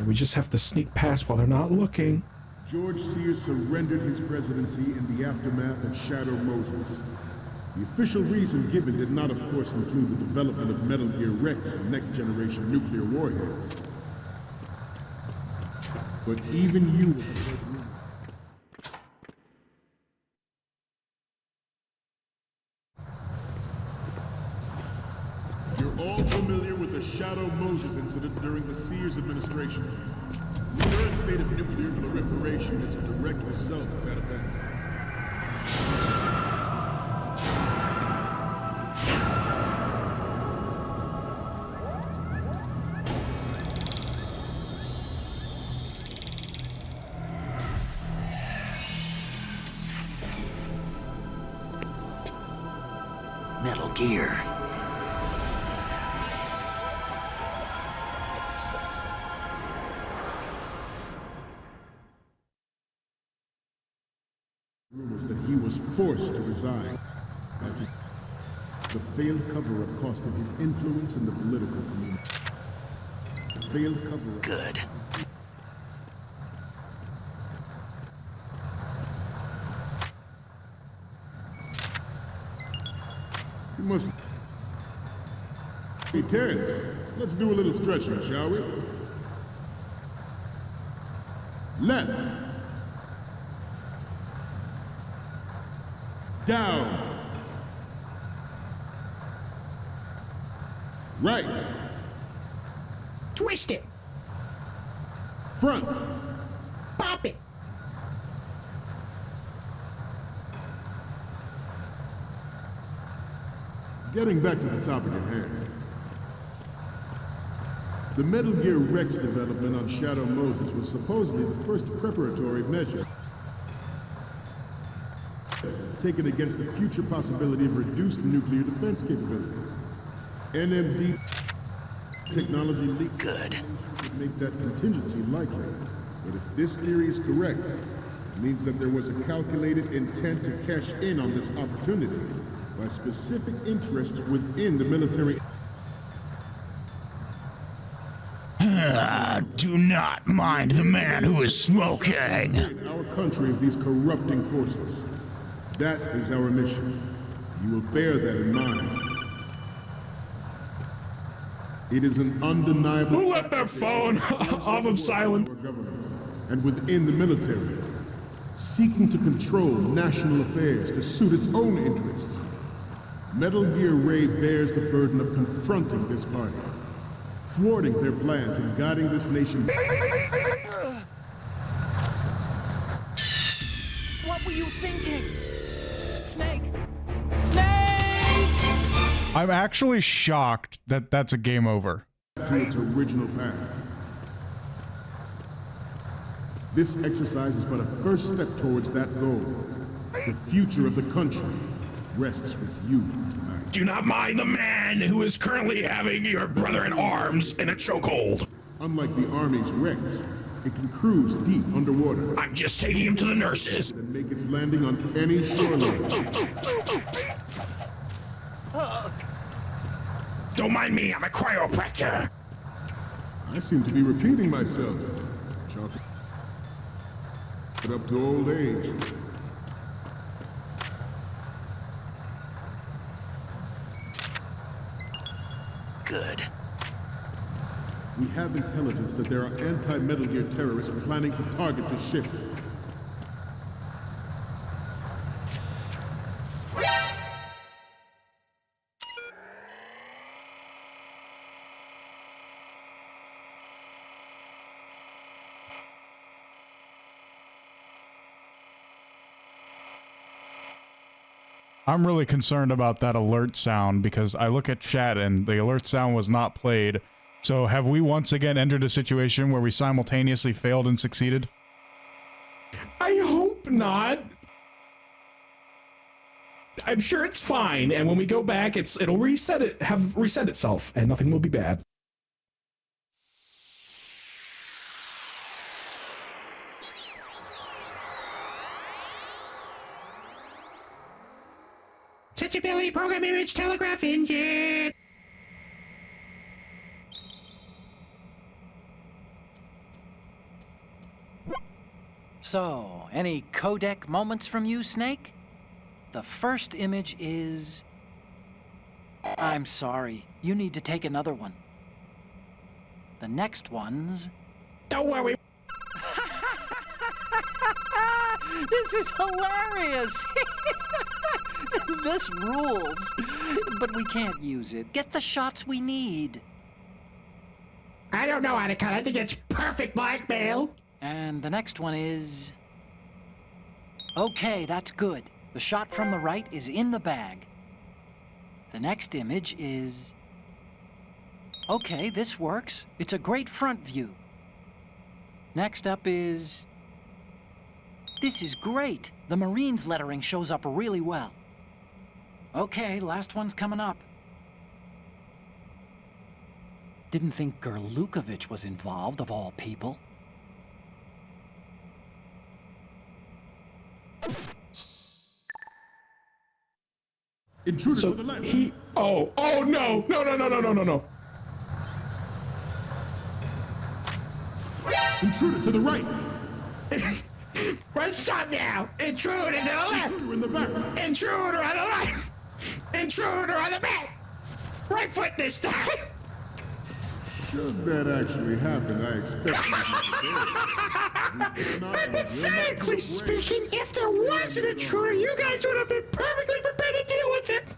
We just have to sneak past while they're not looking. George Sears surrendered his presidency in the aftermath of Shadow Moses. The official reason given did not, of course, include the development of Metal Gear Rex and next-generation nuclear warheads. But even you... Your all familiar with the Shadow Moses incident during the Sears administration. The current state of nuclear proliferation is a direct result of that event. Metal Gear. Rumors that he was forced to resign after the failed cover-up cost him his influence in the political community. The failed cover-up. Good. You must be tense. Let's do a little stretching, shall we? Left. Down. Right. Twist it. Front. Pop it. Getting back to the topic at hand. The Metal Gear Rex development on Shadow Moses was supposedly the first preparatory measure taken against the future possibility of reduced nuclear defense capability. NMD technology leak Good. would make that contingency likely. But if this theory is correct, it means that there was a calculated intent to cash in on this opportunity by specific interests within the military. Do not mind the man who is smoking. Our country of these corrupting forces. That is our mission. You will bear that in mind. It is an undeniable. Who left their phone off of silent? Our government and within the military, seeking to control national affairs to suit its own interests. Metal Gear Ray bears the burden of confronting this party, thwarting their plans and guiding this nation. What were you thinking? Snake! Snake! I'm actually shocked that that's a game over. To its original path. This exercise is but a first step towards that goal. The future of the country rests with you tonight. Do not mind the man who is currently having your brother in arms in a chokehold. Unlike the Army's Rex, it can cruise deep underwater. I'm just taking him to the nurses. And make its landing on any shoreline. Don't mind me, I'm a chiropractor. I seem to be repeating myself. Chalk it up to old age. Good. We have intelligence that there are anti-Metal Gear terrorists planning to target the ship. I'm really concerned about that alert sound because I look at chat and the alert sound was not played. So have we once again entered a situation where we simultaneously failed and succeeded? I hope not. I'm sure it's fine, and when we go back, it'll reset itself, and nothing will be bad. Sensibility program image telegraph engine. So, any codec moments from you, Snake? The first image is... I'm sorry, you need to take another one. The next one's... Don't worry. This is hilarious! This rules. But we can't use it. Get the shots we need. I don't know, Anaconda. I think it's perfect blackmail. And the next one is... Okay, that's good. The shot from the right is in the bag. The next image is... Okay, this works. It's a great front view. Next up is... This is great. The Marines lettering shows up really well. Okay, last one's coming up. Didn't think Gerlukovich was involved, of all people. Intruder So to the left. oh no. Intruder to the right. Right, stop now. Intruder to the left. Intruder in the back. Intruder on the right. Intruder on the back. Right foot this time. Should that actually happen, I expect Hypothetically speaking, if there was an intruder, you guys would have been perfectly prepared to deal with it.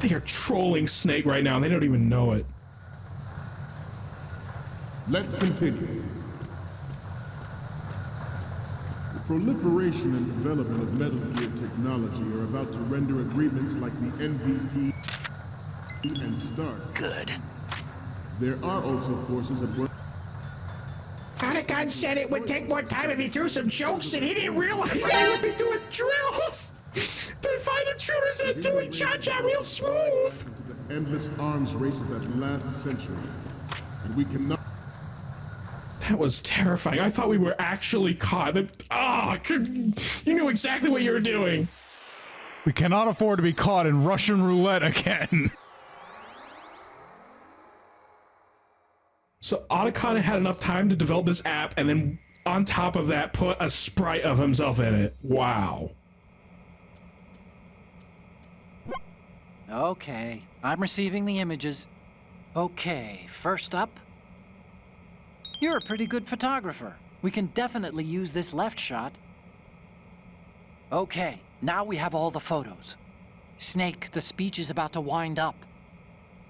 They are trolling Snake right now, and they don't even know it. Let's continue. The proliferation and development of Metal Gear technology are about to render agreements like the NPT and START. Good. There are also forces at work. Anaconda said it would take more time if he threw some jokes, and he didn't realize they would be doing drills. They find intruders and doing cha-cha real smooth. Into the endless arms race of that last century, and we cannot. That was terrifying. I thought we were actually caught. You knew exactly what you were doing. We cannot afford to be caught in Russian roulette again. So Anaconda had enough time to develop this app, and then on top of that, put a sprite of himself in it. Wow. Okay, I'm receiving the images. Okay, first up. You're a pretty good photographer. We can definitely use this left shot. Okay, now we have all the photos. Snake, the speech is about to wind up.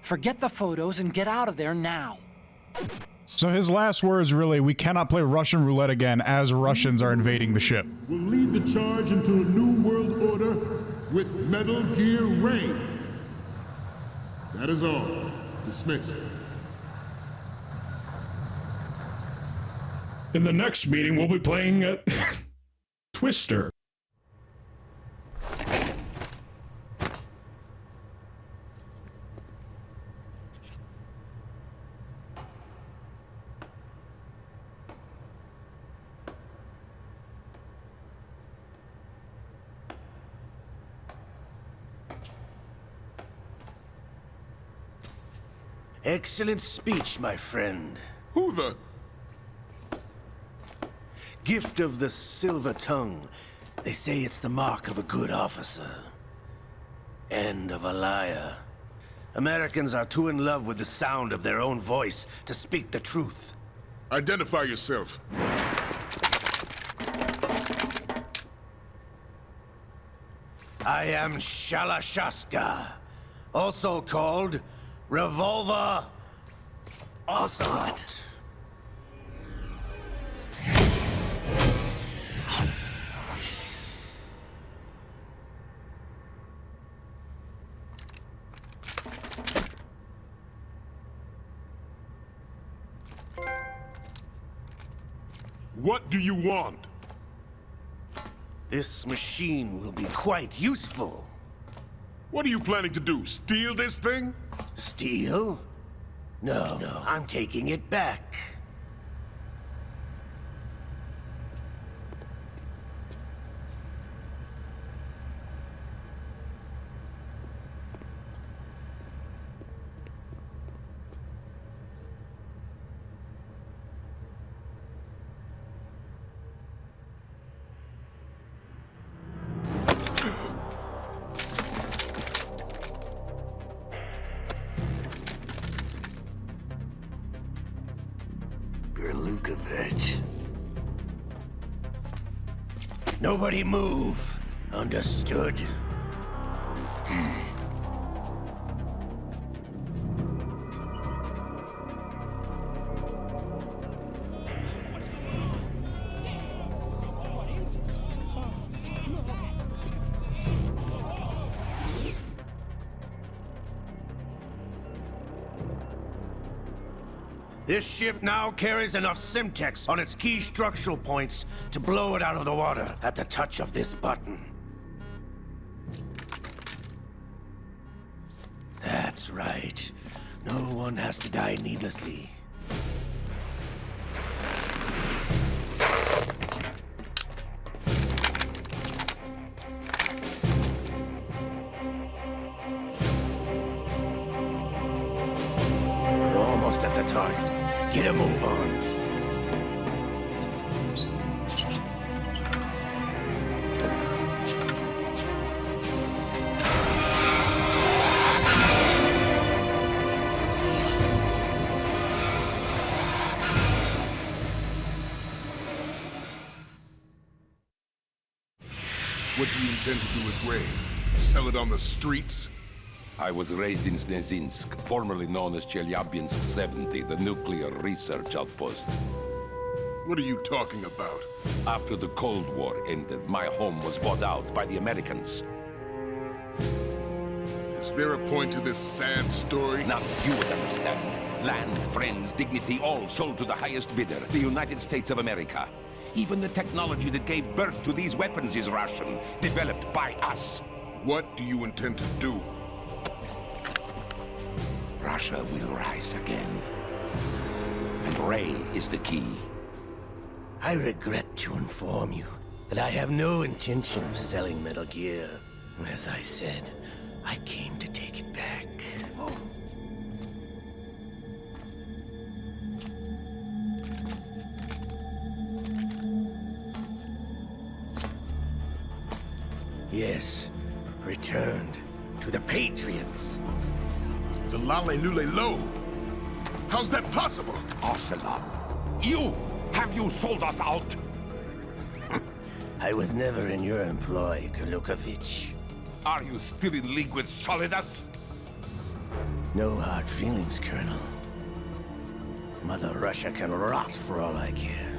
Forget the photos and get out of there now. So his last words really, we cannot play Russian roulette again as Russians are invading the ship. We'll lead the charge into a new world order with Metal Gear Ray. That is all. Dismissed. In the next meeting, we'll be playing Twister. Excellent speech, my friend. Who the? Gift of the silver tongue. They say it's the mark of a good officer. And of a liar. Americans are too in love with the sound of their own voice to speak the truth. Identify yourself. I am Shalashaska, also called Revolver Ocelot. What do you want? This machine will be quite useful. What are you planning to do? Steal this thing? Steal? No, I'm taking it back. Gerlukovich. Nobody move. Understood? This ship now carries enough Simtex on its key structural points to blow it out of the water at the touch of this button. That's right. No one has to die needlessly. We're almost at the target. Get a move on. What do you intend to do with Ray? Sell it on the streets? I was raised in Snezinsk, formerly known as Chelyabinsk 70, the nuclear research outpost. What are you talking about? After the Cold War ended, my home was bought out by the Americans. Is there a point to this sad story? Now you would understand. Land, friends, dignity, all sold to the highest bidder, the United States of America. Even the technology that gave birth to these weapons is Russian, developed by us. What do you intend to do? Russia will rise again. And Ray is the key. I regret to inform you that I have no intention of selling Metal Gear. As I said, I came to take it back. Yes, returned to the Patriots. The Lale Lule Lo? How's that possible? Ocelot, have you sold us out? I was never in your employ, Golukovich. Are you still in league with Solidus? No hard feelings, Colonel. Mother Russia can rot for all I care.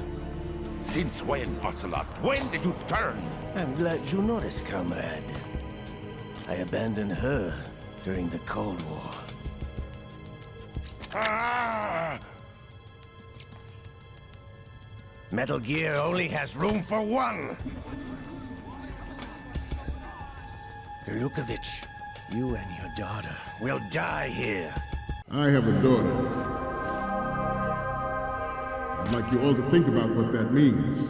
Since when, Ocelot? When did you turn? I'm glad you noticed, comrade. I abandoned her during the Cold War. Metal Gear only has room for one! Golukovich, you and your daughter will die here. I have a daughter. I'd like you all to think about what that means.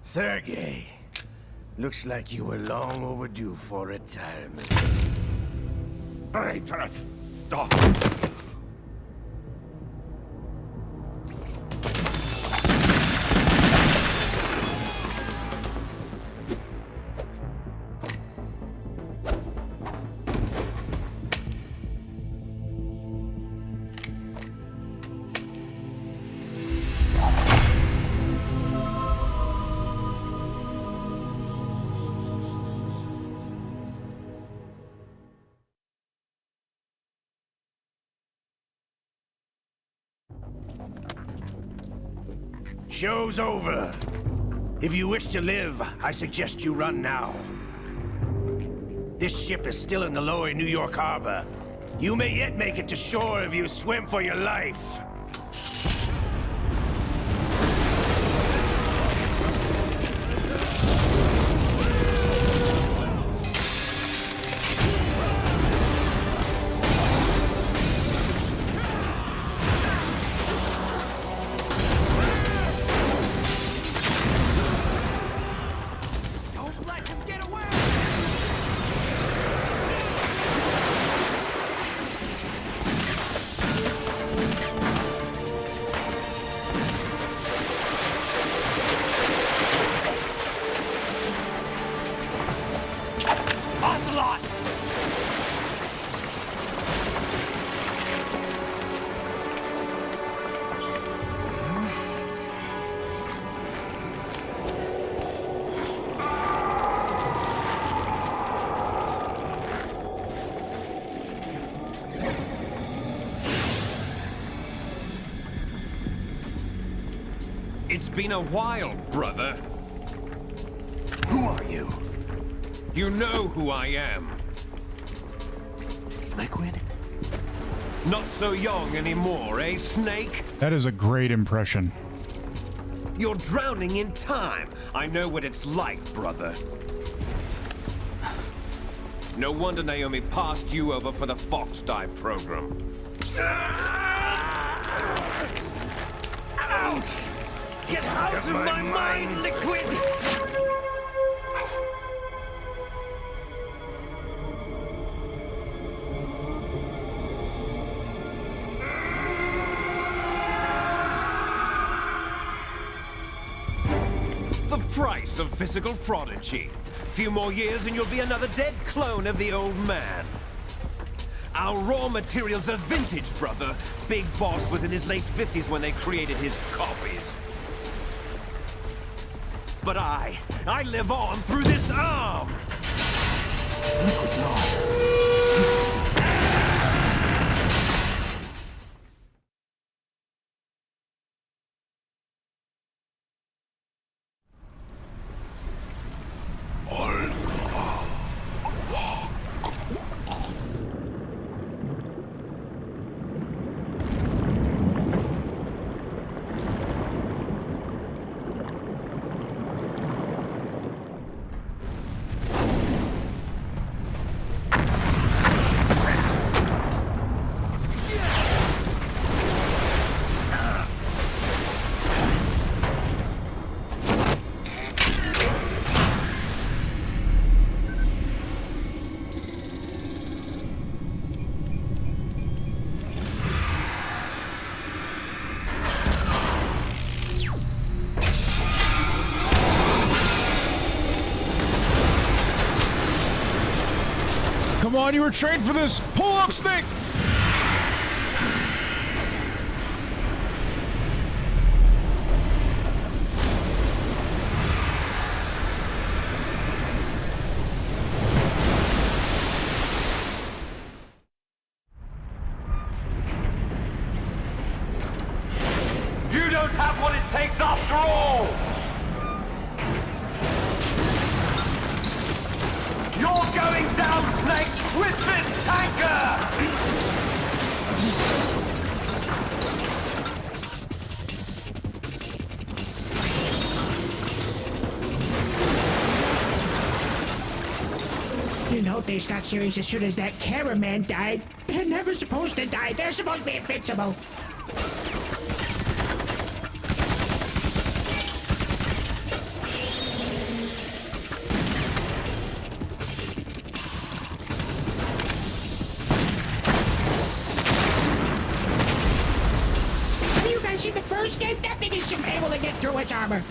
Sergei, looks like you were long overdue for retirement. Traitorous dog! Show's over. If you wish to live, I suggest you run now. This ship is still in the lower New York harbor. You may yet make it to shore if you swim for your life. It's been a while, brother. Who are you? You know who I am. Liquid? Not so young anymore, eh, Snake? That is a great impression. You're drowning in time. I know what it's like, brother. No wonder Naomi passed you over for the Fox Dive program. Ouch! Get out of my mind, Liquid! The price of physical prodigy. Few more years and you'll be another dead clone of the old man. Our raw materials are vintage, brother. Big Boss was in his late 50s when they created his copies. But I live on through this arm! Liquid's on. Come on, you were trained for this! Pull up, Snake! You don't have what it takes after all! You're going down, Snake, with this tanker! You know things got serious as soon as that cameraman died. They're never supposed to die. They're supposed to be invincible. Have you guys seen the first game? That thing is able to get through its armor.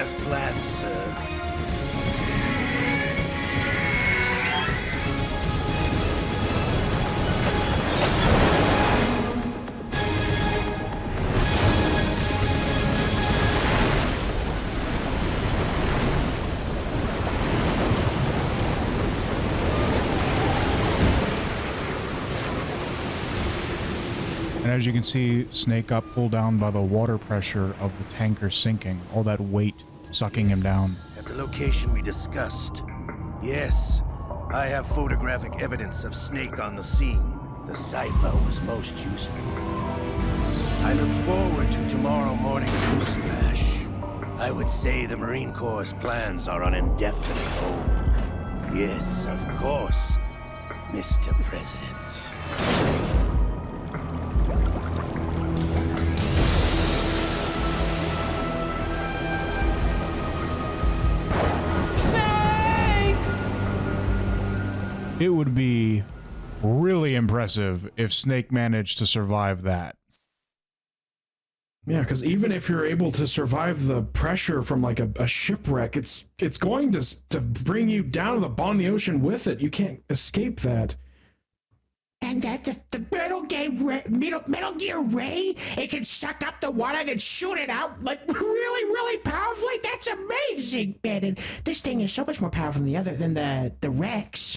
as planned, sir. And as you can see, Snake got pulled down by the water pressure of the tanker sinking, all that weight sucking him down. At the location we discussed, yes, I have photographic evidence of Snake on the scene. The cipher was most useful. I look forward to tomorrow morning's news flash. I would say the Marine Corps' plans are on indefinite hold. Yes, of course, Mr. President. It would be really impressive if Snake managed to survive that. Yeah, because even if you're able to survive the pressure from like a shipwreck, it's going to bring you down to the bottom of the ocean with it. You can't escape that. And that the Metal Gear Ray, it can suck up the water and shoot it out like really, really powerfully. That's amazing, man. And this thing is so much more powerful than the Rex.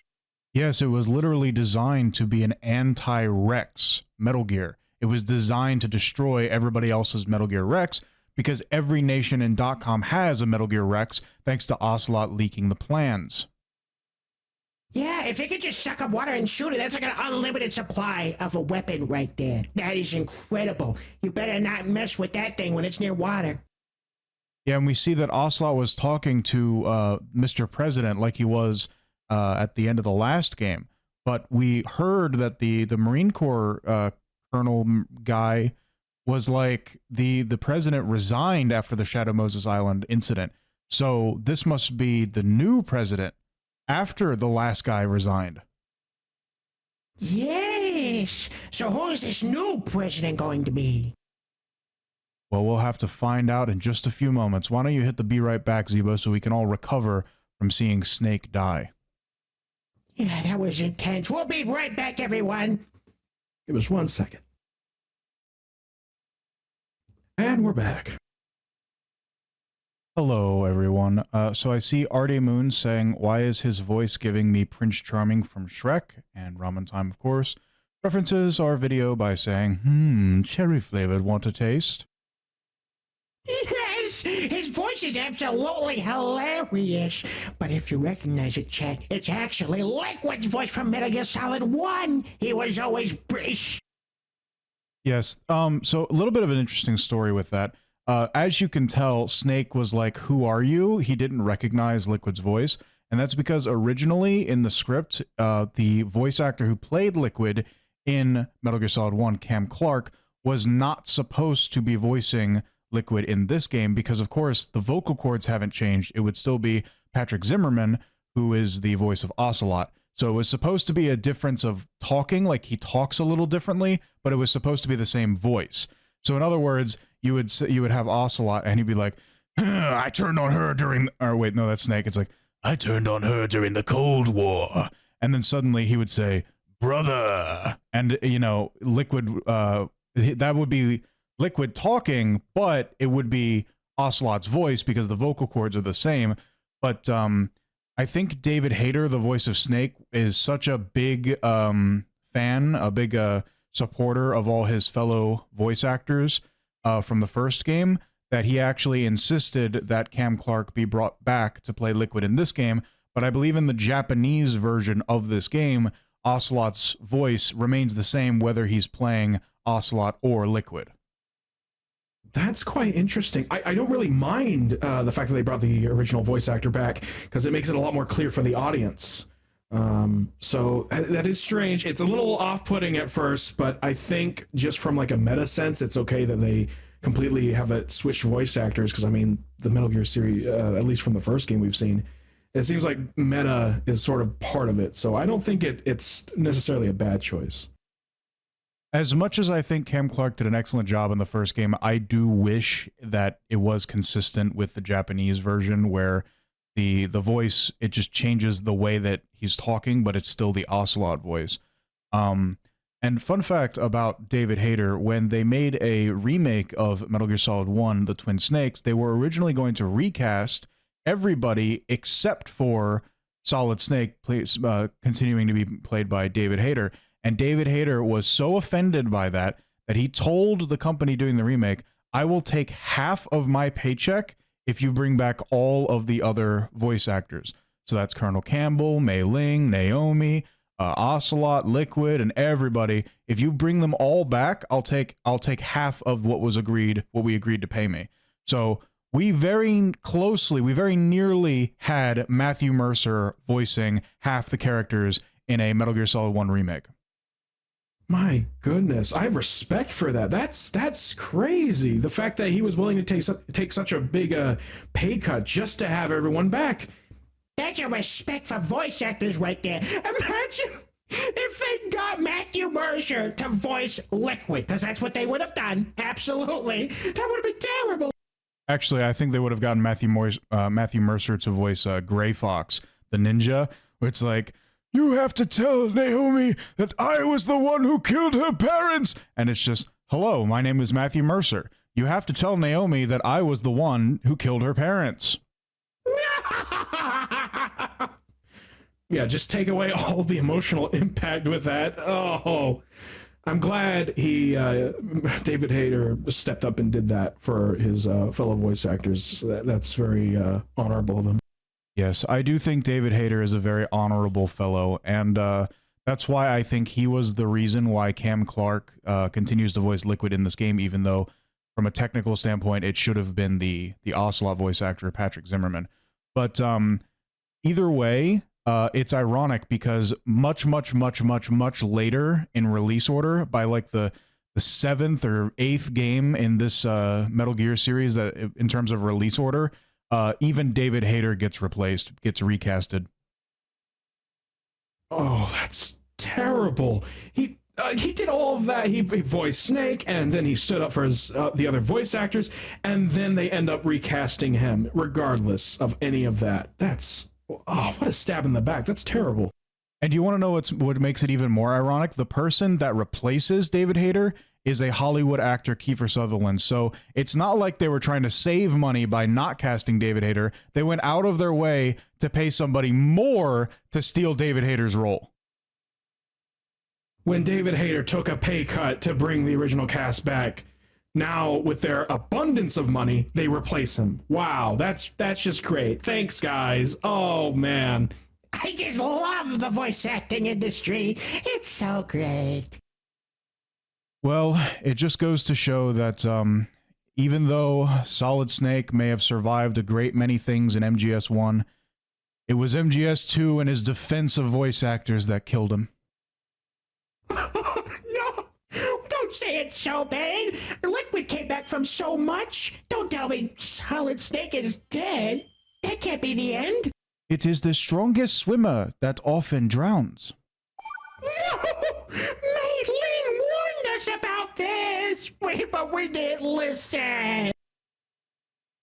Yes, it was literally designed to be an anti-Rex Metal Gear. It was designed to destroy everybody else's Metal Gear Rex because every nation in .com has a Metal Gear Rex thanks to Ocelot leaking the plans. Yeah, if it could just suck up water and shoot it, that's like an unlimited supply of a weapon right there. That is incredible. You better not mess with that thing when it's near water. Yeah, and we see that Ocelot was talking to Mr. President like he was at the end of the last game. But we heard that the Marine Corps Colonel guy was like, the president resigned after the Shadow Moses Island incident. So this must be the new president after the last guy resigned. Yes! So who is this new president going to be? Well, we'll have to find out in just a few moments. Why don't you hit the be right back, Zebo, so we can all recover from seeing Snake die. Yeah, that was intense. We'll be right back, everyone. Give us 1 second. And we're back. Hello, everyone. So I see Arde Moon saying, why is his voice giving me Prince Charming from Shrek? And Ramen Time, of course, references our video by saying, cherry flavored, want a taste? Yes! His voice is absolutely hilarious. But if you recognize it, chat, it's actually Liquid's voice from Metal Gear Solid 1. He was always British. Yes, so a little bit of an interesting story with that. As you can tell, Snake was like, who are you? He didn't recognize Liquid's voice. And that's because originally in the script, the voice actor who played Liquid in Metal Gear Solid 1, Cam Clark, was not supposed to be voicing Liquid in this game because, of course, the vocal cords haven't changed. It would still be Patrick Zimmerman, who is the voice of Ocelot. So it was supposed to be a difference of talking, like he talks a little differently, but it was supposed to be the same voice. So in other words, you would have Ocelot and he'd be like, I turned on her during, or wait, no, that's Snake. It's like, I turned on her during the Cold War. And then suddenly he would say, brother. And, you know, Liquid, that would be Liquid talking, but it would be Ocelot's voice because the vocal cords are the same. But I think David Hayter, the voice of Snake, is such a big fan, a big supporter of all his fellow voice actors from the first game, that he actually insisted that Cam Clark be brought back to play Liquid in this game. But I believe in the Japanese version of this game, Ocelot's voice remains the same whether he's playing Ocelot or Liquid. That's quite interesting. I don't really mind the fact that they brought the original voice actor back because it makes it a lot more clear for the audience. So that is strange. It's a little off-putting at first, but I think just from like a meta sense, it's okay that they completely have it switch voice actors because I mean the Metal Gear series, at least from the first game we've seen, it seems like meta is sort of part of it. So I don't think it's necessarily a bad choice. As much as I think Cam Clark did an excellent job in the first game, I do wish that it was consistent with the Japanese version where the voice, it just changes the way that he's talking, but it's still the Ocelot voice. And fun fact about David Hayter, when they made a remake of Metal Gear Solid 1, The Twin Snakes, they were originally going to recast everybody except for Solid Snake, continuing to be played by David Hayter. And David Hayter was so offended by that he told the company doing the remake, I will take half of my paycheck if you bring back all of the other voice actors. So that's Colonel Campbell, Mei Ling, Naomi, Ocelot, Liquid, and everybody. If you bring them all back, I'll take half of what we agreed to pay me. So we very nearly had Matthew Mercer voicing half the characters in a Metal Gear Solid 1 remake. My goodness, I have respect for that. That's crazy. The fact that he was willing to take such a big pay cut just to have everyone back. That's a respect for voice actors right there. Imagine if they got Matthew Mercer to voice Liquid, because that's what they would have done. Absolutely. That would have been terrible. Actually, I think they would have gotten Matthew Mercer to voice Gray Fox, the ninja, where it's like, you have to tell Naomi that I was the one who killed her parents. And it's just, hello, my name is Matthew Mercer. You have to tell Naomi that I was the one who killed her parents. Yeah, just take away all the emotional impact with that. Oh, I'm glad David Hayter stepped up and did that for his fellow voice actors. That's very honorable of him. Yes, I do think David Hayter is a very honorable fellow, and that's why I think he was the reason why Cam Clark continues to voice Liquid in this game, even though from a technical standpoint, it should have been the Ocelot voice actor, Patrick Zimmerman. But either way, it's ironic because much later in release order, by like the 7th or 8th game in this Metal Gear series, that in terms of release order, even David Hayter gets recasted. Oh, that's terrible. He did all of that. He voiced Snake, and then he stood up for his the other voice actors, and then they end up recasting him, regardless of any of that. That's what a stab in the back. That's terrible. And you want to know what makes it even more ironic? The person that replaces David Hayter is a Hollywood actor, Kiefer Sutherland. So it's not like they were trying to save money by not casting David Hayter. They went out of their way to pay somebody more to steal David Hayter's role. When David Hayter took a pay cut to bring the original cast back, now with their abundance of money, they replace him. Wow, that's just great. Thanks, guys. Oh, man. I just love the voice acting industry. It's so great. Well, it just goes to show that even though Solid Snake may have survived a great many things in MGS1, it was MGS2 and his defense of voice actors that killed him. No, don't say it so bad. Liquid came back from so much. Don't tell me Solid Snake is dead. That can't be the end. It is the strongest swimmer that often drowns. No! Mei Ling warned us about this! But we didn't listen!